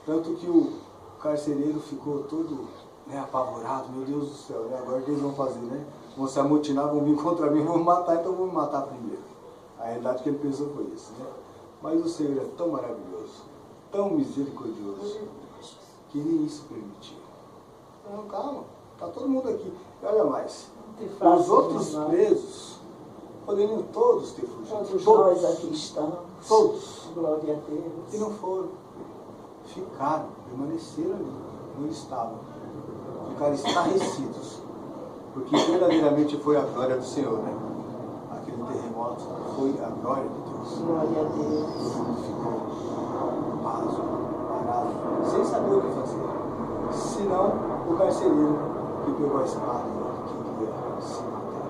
Tanto que o carcereiro ficou todo, né, apavorado, meu Deus do céu, né? Agora o que eles vão fazer, né? Vão se amotinar, vão vir contra mim, vão me matar, então vão me matar primeiro. A realidade que ele pensou foi isso, né? Mas o Senhor é tão maravilhoso, tão misericordioso, que nem isso permitiu. Não, calma, está todo mundo aqui. E olha mais, os outros presos, poderiam todos ter fugido. Todos nós aqui estamos. Todos. Glória a Deus. E não foram. Ficaram, permaneceram ali, onde estavam. Ficaram estarrecidos. Porque verdadeiramente foi a glória do Senhor, né? Aquele terremoto foi a glória de Deus. Glória a Deus. Todo mundo ficou raso, parado, sem saber o que fazer. Senão o carcereiro que pegou a espada que queria se matar.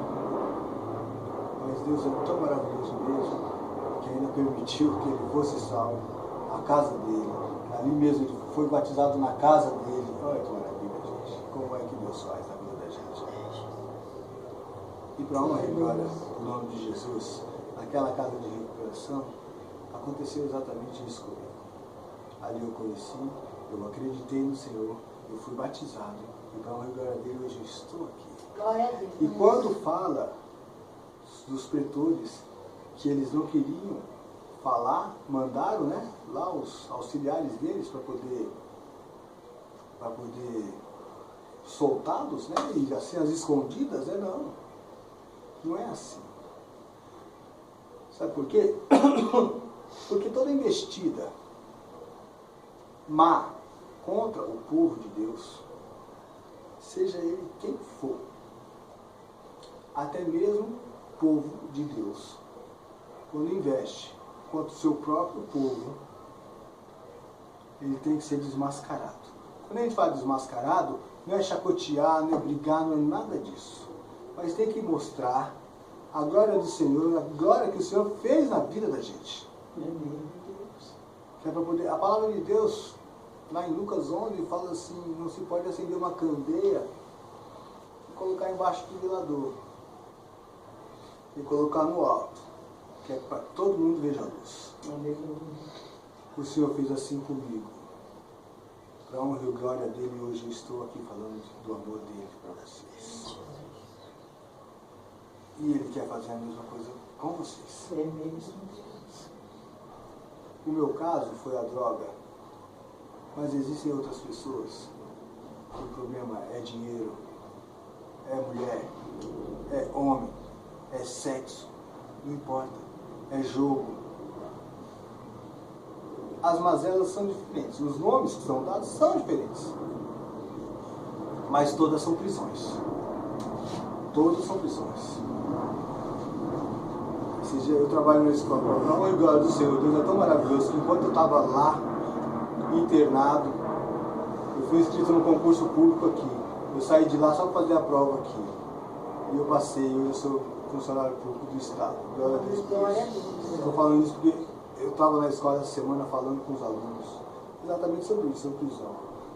Mas Deus é tão maravilhoso mesmo que ainda permitiu que ele fosse salvo, a casa dele. Ali mesmo ele foi batizado na casa dele. Olha que maravilha, gente. Como é que Deus faz na vida da gente? E para honra e glória do nome de Jesus, naquela casa de recuperação, aconteceu exatamente isso comigo. Ali eu conheci, eu acreditei no Senhor, eu fui batizado, e para honra e glória dele, hoje eu estou aqui. Glória a Deus. E quando fala dos pretores que eles não queriam falar, mandaram, né, lá os auxiliares deles para poder soltá-los, né, e assim as escondidas, né, não é assim. Sabe por quê? Porque toda investida má contra o povo de Deus, seja ele quem for, até mesmo povo de Deus, quando investe contra o seu próprio povo, ele tem que ser desmascarado. Quando a gente fala desmascarado, não é chacotear, não é brigar, não é nada disso. Mas tem que mostrar a glória do Senhor, a glória que o Senhor fez na vida da gente. Que é para poder, a palavra de Deus, lá em Lucas 11, fala assim, não se pode acender uma candeia e colocar embaixo do velador. E colocar no alto, que é para todo mundo veja a luz. O Senhor fez assim comigo. Para honra e glória dele, hoje eu estou aqui falando do amor dele para vocês. E ele quer fazer a mesma coisa com vocês. O meu caso foi a droga, mas existem outras pessoas que o problema é dinheiro, é mulher, é homem, é sexo, não importa, é jogo. As mazelas são diferentes, os nomes que são dados são diferentes, mas todas são prisões. Todas são prisões. Esse dia eu trabalho na escola, para honra e glória do Senhor, Deus é tão maravilhoso que enquanto eu estava lá, internado, eu fui inscrito no concurso público aqui. Eu saí de lá só para fazer a prova aqui. E eu passei, hoje eu sou funcionário público do Estado. Glória a Deus por isso. Estou falando isso porque eu estava na escola essa semana falando com os alunos exatamente sobre isso, sobre prisão.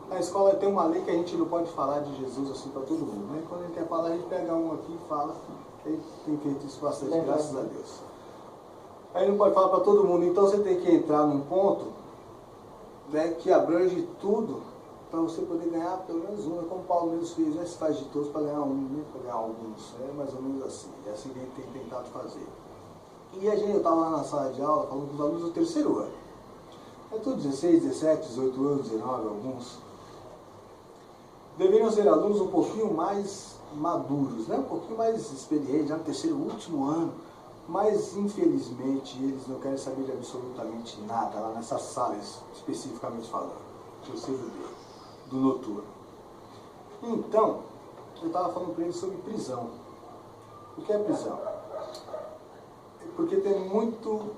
Na escola tem uma lei que a gente não pode falar de Jesus assim para todo mundo, né? Quando a gente quer falar, a gente pega um aqui e fala. A gente tem feito isso bastante, graças a Deus. Aí não pode falar para todo mundo, então você tem que entrar num ponto, né, que abrange tudo para você poder ganhar pelo menos um. É como Paulo mesmo fez, né? Se faz de todos para ganhar um, né? Para ganhar alguns. É mais ou menos assim. É assim que a gente tem tentado fazer. E eu estava lá na sala de aula falando com os alunos do terceiro ano. É tudo 16, 17, 18 anos, 19, alguns. Deveriam ser alunos um pouquinho mais maduros, né? Um pouquinho mais experientes, já no terceiro, último ano. Mas, infelizmente, eles não querem saber de absolutamente nada lá nessas salas, especificamente falando. Terceiro dia, do noturno. Então, eu estava falando para eles sobre prisão. O que é prisão? Porque tem muito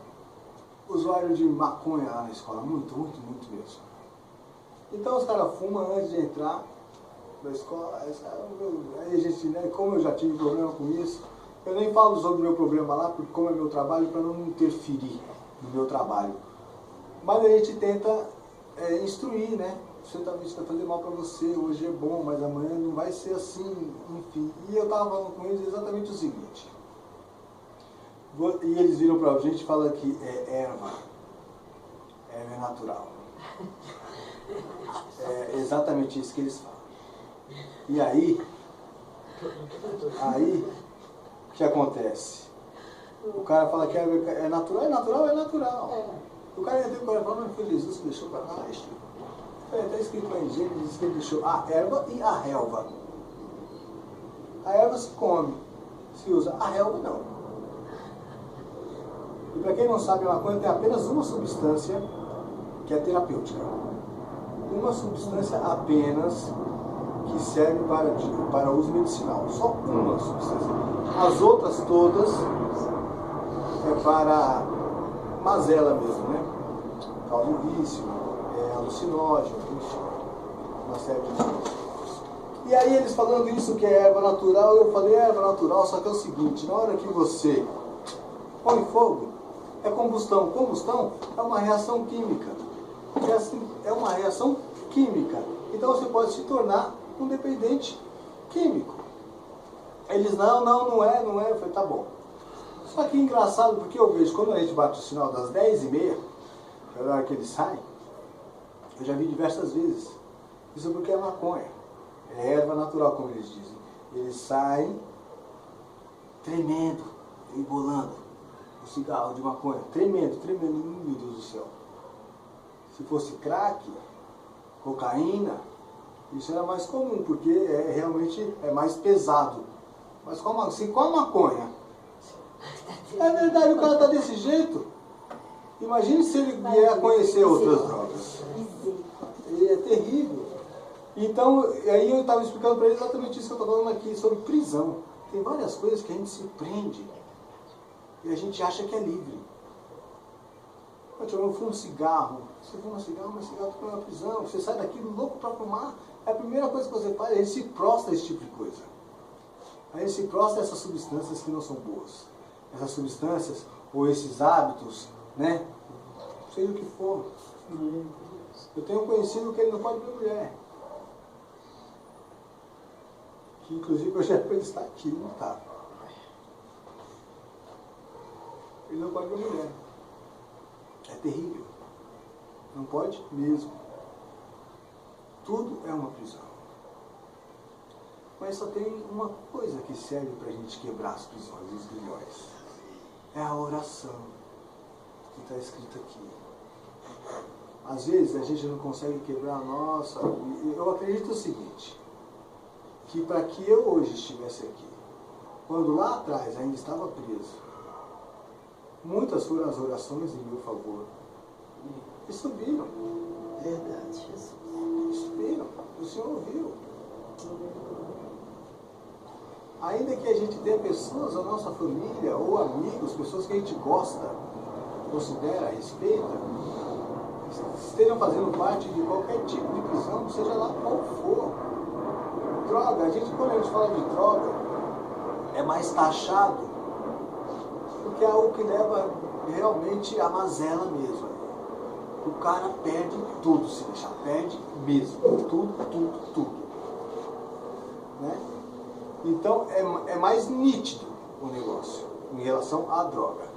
usuário de maconha lá na escola, muito mesmo. Então os caras fumam antes de entrar na escola, aí a gente, né, como eu já tive problema com isso, eu nem falo sobre o meu problema lá, porque como é meu trabalho, para não interferir no meu trabalho. Mas a gente tenta instruir, né? Você talvez vai fazer mal para você, hoje é bom, mas amanhã não vai ser assim, enfim. E eu estava falando com eles exatamente o seguinte. E eles viram para a gente e falam que é erva. Erva é natural. É exatamente isso que eles falam. E aí, o que acontece? O cara fala que é natural, é natural, é natural. O cara entra e fala, mas foi Jesus que deixou para nós. Está escrito lá em Gênesis que ele deixou a erva e a relva. A erva se come, se usa, a relva não. E para quem não sabe, a maconha tem apenas uma substância que é terapêutica. Uma substância apenas que serve para uso medicinal. Só uma substância. As outras todas é para mazela mesmo, né? Causa vício, é alucinógeno, enfim, uma série de coisas. E aí eles falando isso que é erva natural, eu falei, é erva natural, só que é o seguinte, na hora que você põe fogo, é combustão. Combustão é uma reação química. É uma reação química. Então você pode se tornar um dependente químico. Eles, não é. Eu falei, tá bom. Só que engraçado, porque eu vejo, quando a gente bate o sinal das 10h30, que é a hora que eles saem, eu já vi diversas vezes. Isso porque é maconha. É erva natural, como eles dizem. Eles saem tremendo, embolando o cigarro de maconha. Tremendo, meu Deus do céu. Se fosse crack, cocaína, isso era mais comum, porque realmente é mais pesado. Mas com a maconha, é verdade, o cara está desse jeito. Imagine se ele vier a conhecer outras drogas. É terrível. Então, aí eu estava explicando para ele exatamente isso que eu estou falando aqui, sobre prisão. Tem várias coisas que a gente se prende e a gente acha que é livre. Eu fumo cigarro. Você fuma cigarro, mas cigarro está na prisão. Você sai daqui louco para fumar. É a primeira coisa que você faz, a gente se prostra a esse tipo de coisa. A gente se prostra a essas substâncias que não são boas. Essas substâncias, ou esses hábitos, né? Seja o que for. Eu tenho conhecido que ele não pode ver mulher. Que inclusive eu já era para ele estar aqui, não está. Ele não pode ver mulher. É terrível. Não pode mesmo. Tudo é uma prisão. Mas só tem uma coisa que serve para a gente quebrar as prisões, os grilhões. É a oração que está escrita aqui. Às vezes a gente não consegue quebrar a nossa. Eu acredito o seguinte, que para que eu hoje estivesse aqui, quando lá atrás ainda estava preso, muitas foram as orações em meu favor. E subiram. Verdade, Jesus. Subiram. O Senhor ouviu. Ainda que a gente tenha pessoas da nossa família ou amigos, pessoas que a gente gosta, considera, respeita, estejam fazendo parte de qualquer tipo de prisão, seja lá qual for. Droga, quando a gente fala de droga, é mais taxado, porque é algo que leva realmente a mazela mesmo. O cara perde tudo, se deixar, perde mesmo, tudo. Né? Então é mais nítido o negócio em relação à droga.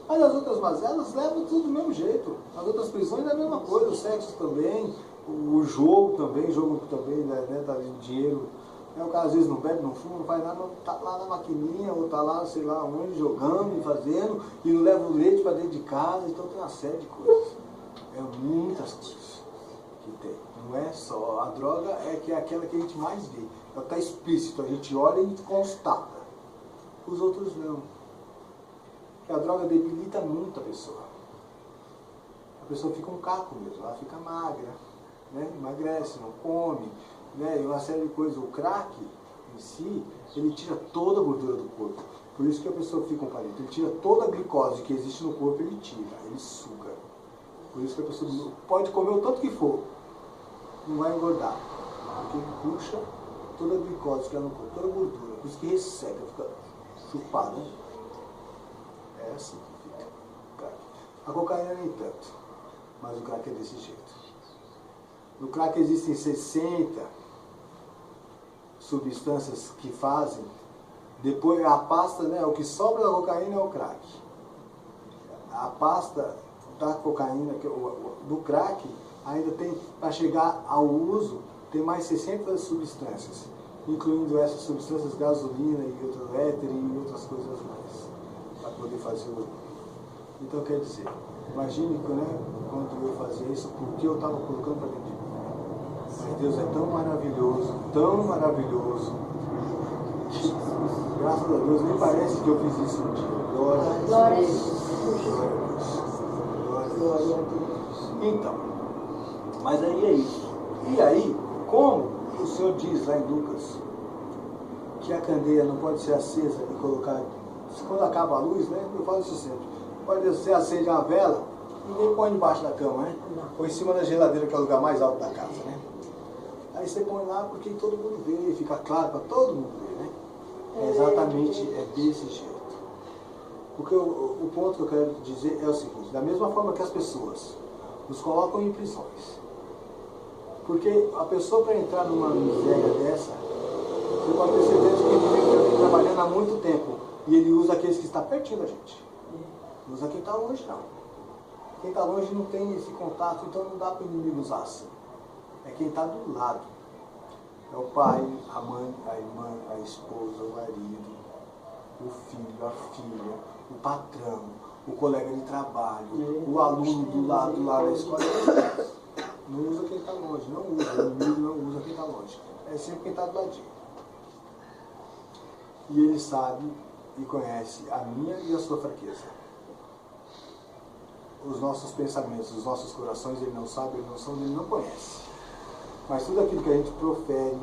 Mas as outras mazelas levam tudo do mesmo jeito. As outras prisões é a mesma coisa, o sexo também, o jogo também, né, dá dinheiro. O cara às vezes não bebe, não fuma, não faz nada, tá lá na maquininha, ou tá lá, sei lá onde, jogando e fazendo, e não leva o leite para dentro de casa, então tem uma série de coisas. É muitas coisas que tem. Não é só. A droga é aquela que a gente mais vê. Ela está explícito, a gente olha e constata. Os outros não. Porque a droga debilita muito a pessoa. A pessoa fica um caco mesmo, ela fica magra, né? Emagrece, não come, né? E uma série de coisas. O crack em si, ele tira toda a gordura do corpo. Por isso que a pessoa fica um palito. Ele tira toda a glicose que existe no corpo, ele tira, ele suga. Por isso que a pessoa pode comer o tanto que for, não vai engordar. Porque ele puxa toda a glicose que há no corpo, toda a gordura. Por isso que resseca, fica chupado. Né? É assim que fica o crack. A cocaína nem tanto, mas o crack é desse jeito. No crack existem 60 substâncias que fazem. Depois a pasta, né, o que sobra da cocaína é o crack. A pasta da cocaína, do crack, ainda tem, para chegar ao uso, tem mais 60 substâncias, incluindo essas substâncias, gasolina e outro éter e outras coisas mais, para poder fazer o... Então, quer dizer, imagine, né, quando eu fazia isso, porque eu estava colocando para dentro de mim. Mas Deus é tão maravilhoso, que, graças a Deus, nem parece que eu fiz isso um dia. Glória a Deus. Glória a Deus. Então, mas aí é isso. E aí, como o Senhor diz lá em Lucas, que a candeia não pode ser acesa e colocar, quando acaba a luz, né? Eu falo isso sempre. Pode ser acesa uma vela, ninguém põe debaixo da cama, né? Ou em cima da geladeira, que é o lugar mais alto da casa, né? Aí você põe lá porque todo mundo vê, fica claro para todo mundo ver, né? É exatamente, é desse jeito. Porque o ponto que eu quero dizer é o seguinte, da mesma forma que as pessoas nos colocam em prisões, porque a pessoa para entrar numa miséria dessa, você pode ter certeza que ele vem trabalhando há muito tempo e ele usa aqueles que estão pertinho da gente. Não usa quem está longe, não. Quem está longe não tem esse contato, então não dá para o inimigo usar assim. É quem está do lado. É o pai, a mãe, a irmã, a esposa, o marido, o filho, a filha, o patrão, o colega de trabalho, o aluno do lado lá na escola. Não usa quem está longe, não usa. O inimigo não usa quem está longe. É sempre quem está do ladinho. E ele sabe e conhece a minha e a sua fraqueza. Os nossos pensamentos, os nossos corações, ele não sabe, ele não conhece. Mas tudo aquilo que a gente profere,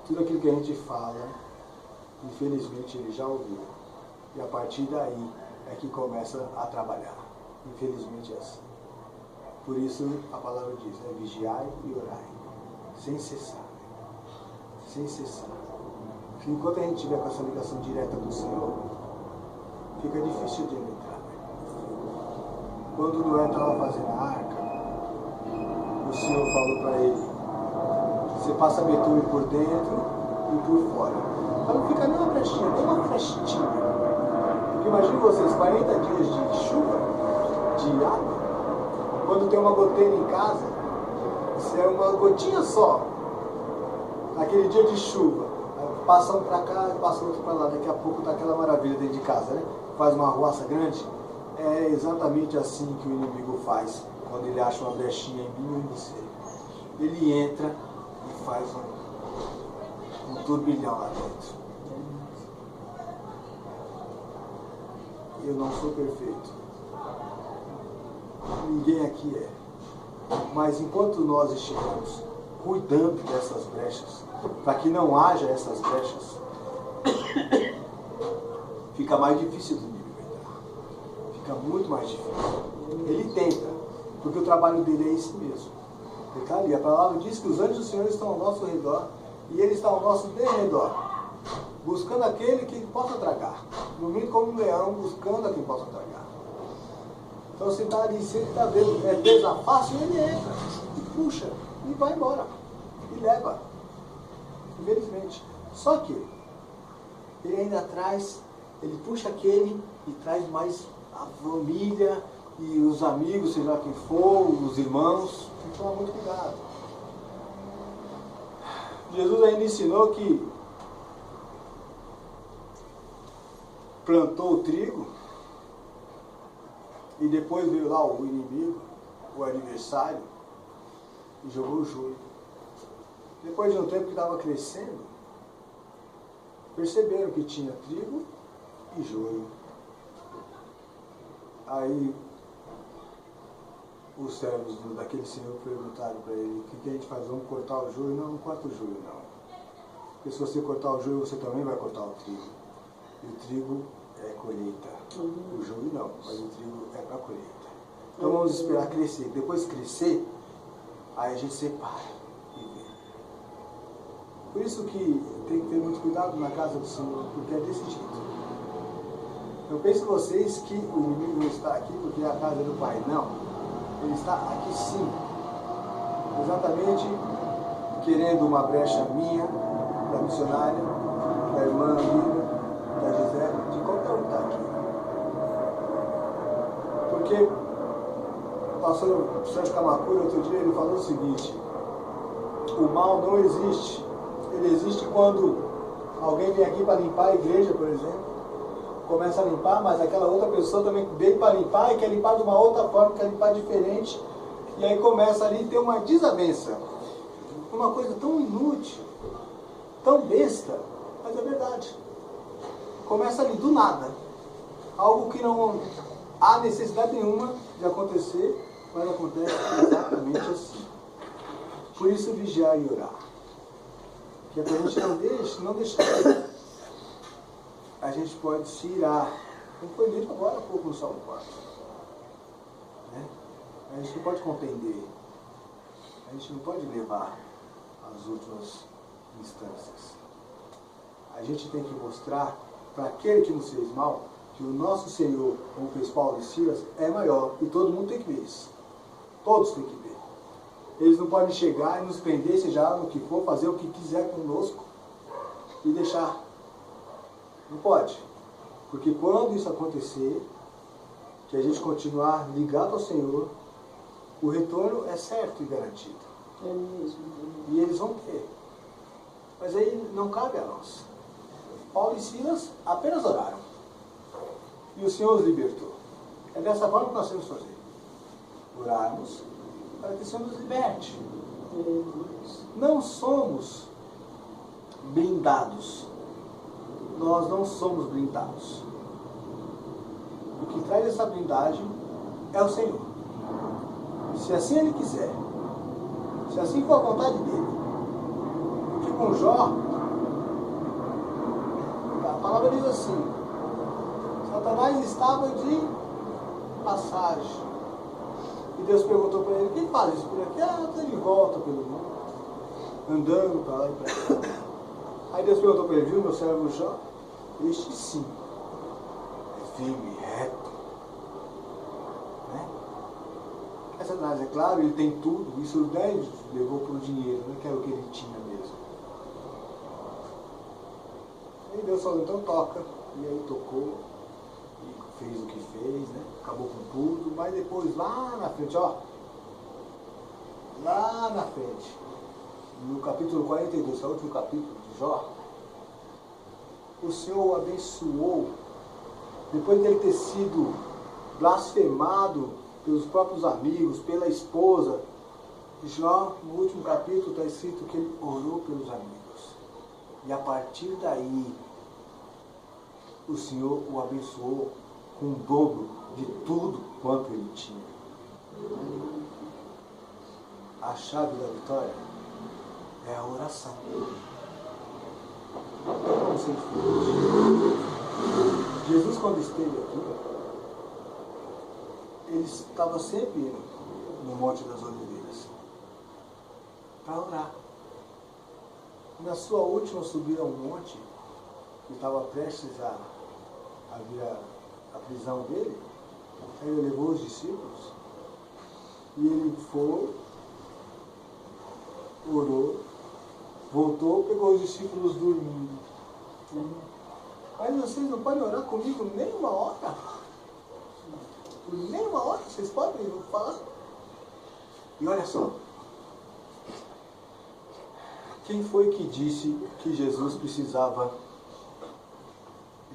tudo aquilo que a gente fala, infelizmente ele já ouviu. E a partir daí é que começa a trabalhar. Infelizmente é assim. Por isso a palavra diz, vigiai e orai, sem cessar. Sem cessar. Porque enquanto a gente estiver com essa ligação direta do Senhor, fica difícil de ele entrar. Quando Noé estava fazendo a arca, o Senhor falou para ele, você passa betume por dentro e por fora. Para não ficar nem uma brechinha, nem uma frestinha. Porque imagine vocês, 40 dias de chuva, de água, quando tem uma goteira em casa, se é uma gotinha só, aquele dia de chuva, passa um para cá e passa outro para lá, daqui a pouco está aquela maravilha dentro de casa, né? Faz uma arruaça grande. É exatamente assim que o inimigo faz, quando ele acha uma brechinha em mim ou em você. Ele entra e faz um turbilhão lá dentro. Eu não sou perfeito. Ninguém aqui é. Mas enquanto nós estivermos cuidando dessas brechas, para que não haja essas brechas, fica mais difícil do inimigo entrar. Fica muito mais difícil. Ele tenta, porque o trabalho dele é esse mesmo. Ele está ali. A palavra diz que os anjos do Senhor estão ao nosso redor e ele está ao nosso derredor, buscando aquele que possa tragar. Dormindo como um leão, buscando a quem possa tragar. Então você está ali, se ele está vendo, é presa fácil, ele entra e puxa e vai embora. E leva. Infelizmente. Só que ele ainda traz, ele puxa aquele e traz mais a família e os amigos, seja quem for, os irmãos. Tem que tomar muito cuidado. Jesus ainda ensinou que plantou o trigo e depois veio lá o inimigo, o adversário, e jogou o joio. Depois de um tempo que estava crescendo, perceberam que tinha trigo e joio. Aí os servos daquele senhor perguntaram para ele, o que a gente faz? Vamos cortar o joio? Não, não corta o joio não. Porque se você cortar o joio, você também vai cortar o trigo. E o trigo é colheita. O joio não, mas o trigo é para colheita. Então vamos esperar crescer. Depois que crescer, aí a gente separa e vê. Por isso que tem que ter muito cuidado na casa do Senhor, porque é desse jeito. Eu penso em vocês que o inimigo não está aqui porque é a casa do Pai. Não. Ele está aqui sim. Exatamente querendo uma brecha minha, da missionária, da irmã amiga, da Gisele, de qualquer um que está aqui. Porque o pastor Sérgio Camacura, outro dia, ele falou o seguinte: o mal não existe. Ele existe quando alguém vem aqui para limpar a igreja, por exemplo, começa a limpar, mas aquela outra pessoa também veio para limpar e quer limpar de uma outra forma, quer limpar diferente, e aí começa ali a ter uma desavença. Uma coisa tão inútil, tão besta, mas é verdade. Começa ali do nada. Algo que não há necessidade nenhuma de acontecer, mas acontece exatamente assim. Por isso, vigiar e orar. Que é para a gente não deixar. A gente pode se irar. Como foi dito agora há pouco no Salmo 4. Né? A gente não pode compreender. A gente não pode levar às últimas instâncias. A gente tem que mostrar para aquele que nos fez mal que o nosso Senhor, como fez Paulo e Silas, é maior. E todo mundo tem que ver isso. Todos têm que ver. Eles não podem chegar e nos prender, seja no que for, fazer o que quiser conosco e deixar. Não pode. Porque quando isso acontecer, que a gente continuar ligado ao Senhor, o retorno é certo e garantido. É mesmo. E eles vão ter. Mas aí não cabe a nós. Paulo e Silas apenas oraram. E o Senhor os libertou. É dessa forma que nós temos que fazer. Orarmos para que o Senhor nos liberte. Não somos blindados. Nós não somos blindados. O que traz essa blindagem é o Senhor. Se assim Ele quiser, se assim for a vontade dEle. Porque com Jó, a palavra diz assim, Satanás estava de passagem. E Deus perguntou para ele, quem faz isso por aqui? Ah, está de volta pelo mundo, andando para lá e para cá. Aí Deus perguntou para ele, viu meu servo Jó? Este sim, é firme, reto. Né? Satanás, é claro, ele tem tudo, isso o 10 levou para o dinheiro, né? Que era o que ele tinha mesmo. Aí Deus falou, então toca. E aí tocou, e fez o que fez, né? Acabou com tudo, mas depois lá na frente, ó. Lá na frente, no capítulo 42, que é o último capítulo de Jó, o Senhor o abençoou, depois de ele ter sido blasfemado pelos próprios amigos, pela esposa. Jó, no último capítulo, está escrito que ele orou pelos amigos. E a partir daí, o Senhor o abençoou com o dobro de tudo quanto ele tinha. A chave da vitória é a oração. Vamos ser diferentes. Jesus, quando esteve aqui, ele estava sempre no Monte das Oliveiras para orar. Na sua última subida ao monte, que estava prestes a vir a prisão dele, ele levou os discípulos e ele foi, orou, voltou, pegou os discípulos dormindo. Mas vocês não podem orar comigo nem uma hora? Por nem uma hora vocês podem falar? E olha só, quem foi que disse que Jesus precisava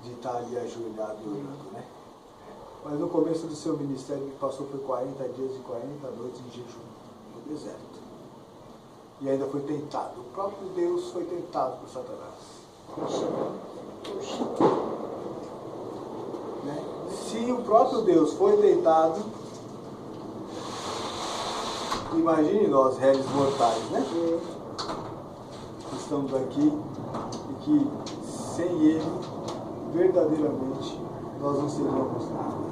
de estar ali ajoelhado e orando, né? Mas no começo do seu ministério, que passou por 40 dias e 40 noites em jejum no deserto. E ainda foi tentado. O próprio Deus foi tentado por Satanás. Né? Se o próprio Deus foi tentado, imagine nós, réis mortais, né? Que estamos aqui e que sem Ele, verdadeiramente, nós não seríamos nada.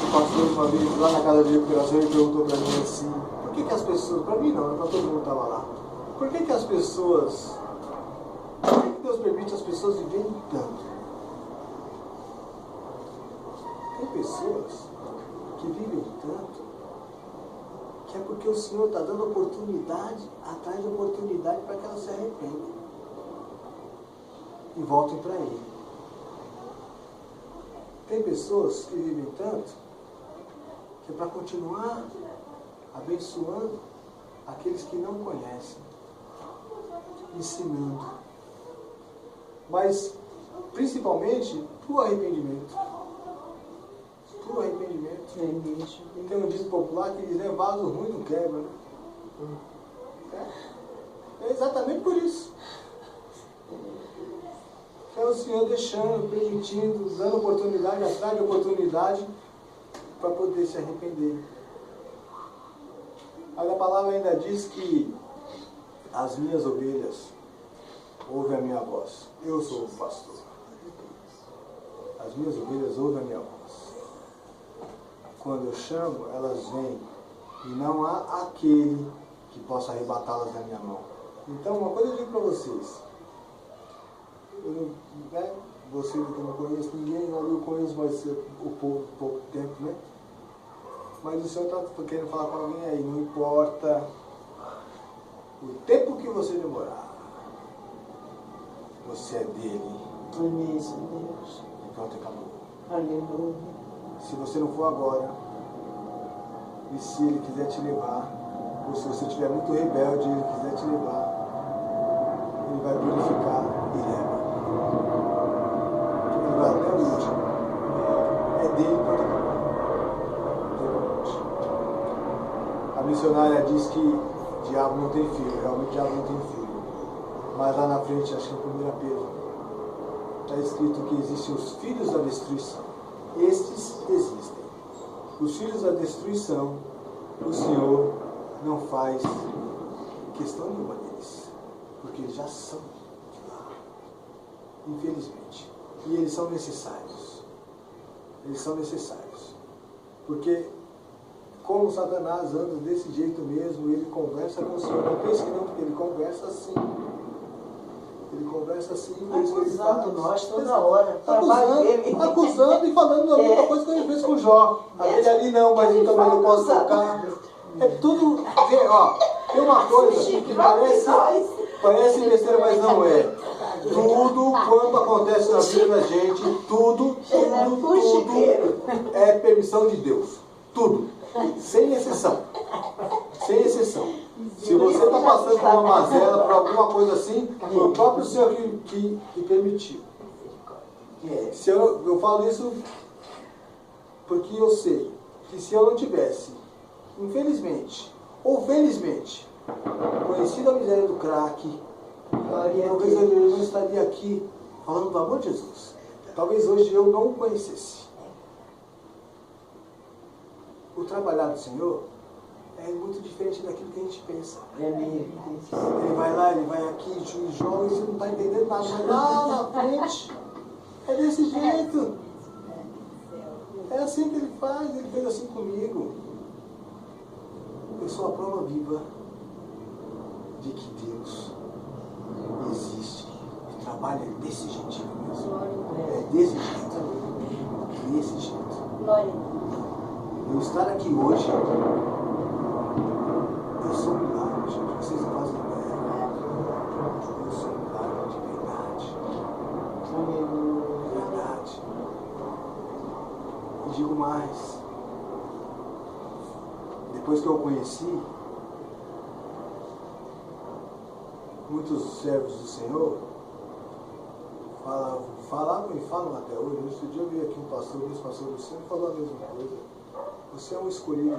O pastor uma vez lá na casa de recuperação, ele perguntou para mim assim, por que as pessoas, para mim não, para todo mundo que estava lá, por que as pessoas, por que Deus permite as pessoas viverem tanto? Tem pessoas que vivem tanto que é porque o Senhor está dando oportunidade atrás de oportunidade para que elas se arrependam e voltem para Ele. Tem pessoas que vivem tanto que é para continuar abençoando aqueles que não conhecem, ensinando, mas principalmente para o arrependimento. Para o arrependimento. Tem um dito popular que diz, né, vaso ruim não quebra, né? É exatamente por isso. É o Senhor deixando, permitindo, dando oportunidade atrás de oportunidade para poder se arrepender. Aí a palavra ainda diz que as minhas ovelhas ouvem a minha voz. Eu sou o pastor. As minhas ovelhas ouvem a minha voz. Quando eu chamo, elas vêm. E não há aquele que possa arrebatá-las da minha mão. Então, uma coisa eu digo para vocês. Você que eu não conheço ninguém, eu conheço mais pouco tempo, né? Mas o Senhor está querendo falar com alguém aí, não importa o tempo que você demorar, você é dele. Amém, Deus. E pronto, acabou. Aleluia. Se você não for agora, e se ele quiser te levar, ou se você estiver muito rebelde e ele quiser te levar, ele vai purificar e leva. Ele vai até o último. É dele para acabar. A missionária diz que o diabo não tem filho, realmente o diabo não tem filho. Mas lá na frente, acho que em 1 Pedro, está escrito que existem os filhos da destruição. Estes existem. Os filhos da destruição, o Senhor não faz questão nenhuma deles, porque eles já são de lá, infelizmente. E eles são necessários. Eles são necessários. Porque, como Satanás anda desse jeito mesmo, ele conversa com o Senhor. Não pense que não, porque ele conversa assim. Ele conversa assim, acusando nós toda hora. Acusando e falando a mesma coisa que ele fez com Jó. Aquele ali não, mas eu também não posso tocar. É tudo. Ó, tem uma coisa que parece besteira, mas não é. Tudo quanto acontece na vida da gente, tudo é permissão de Deus. Tudo. Sem exceção. Sem exceção. Se você está passando por uma mazela, por alguma coisa assim, foi o próprio Senhor que permitiu. Se eu falo isso porque eu sei que se eu não tivesse, infelizmente, ou felizmente, conhecido a miséria do crack, talvez eu não estaria aqui falando do amor de Jesus. Talvez hoje eu não o conhecesse. O trabalhar do Senhor é muito diferente daquilo que a gente pensa. Ele vai lá, ele vai aqui, joga, e você não está entendendo nada. Mas lá na frente, é desse jeito. É assim que ele faz, ele fez assim comigo. Eu sou a prova viva de que Deus existe e trabalha desse jeitinho mesmo. É desse jeito. Desse jeito. Eu estar aqui hoje, eu sou um milagre, gente. Vocês não fazem ideia. Eu sou um milagre de verdade. De verdade. E digo mais. Depois que eu conheci, muitos servos do Senhor falavam e falam até hoje. Outro dia eu vi aqui um pastor, esse pastor do Senhor, falou a mesma coisa. Você é um escolhido.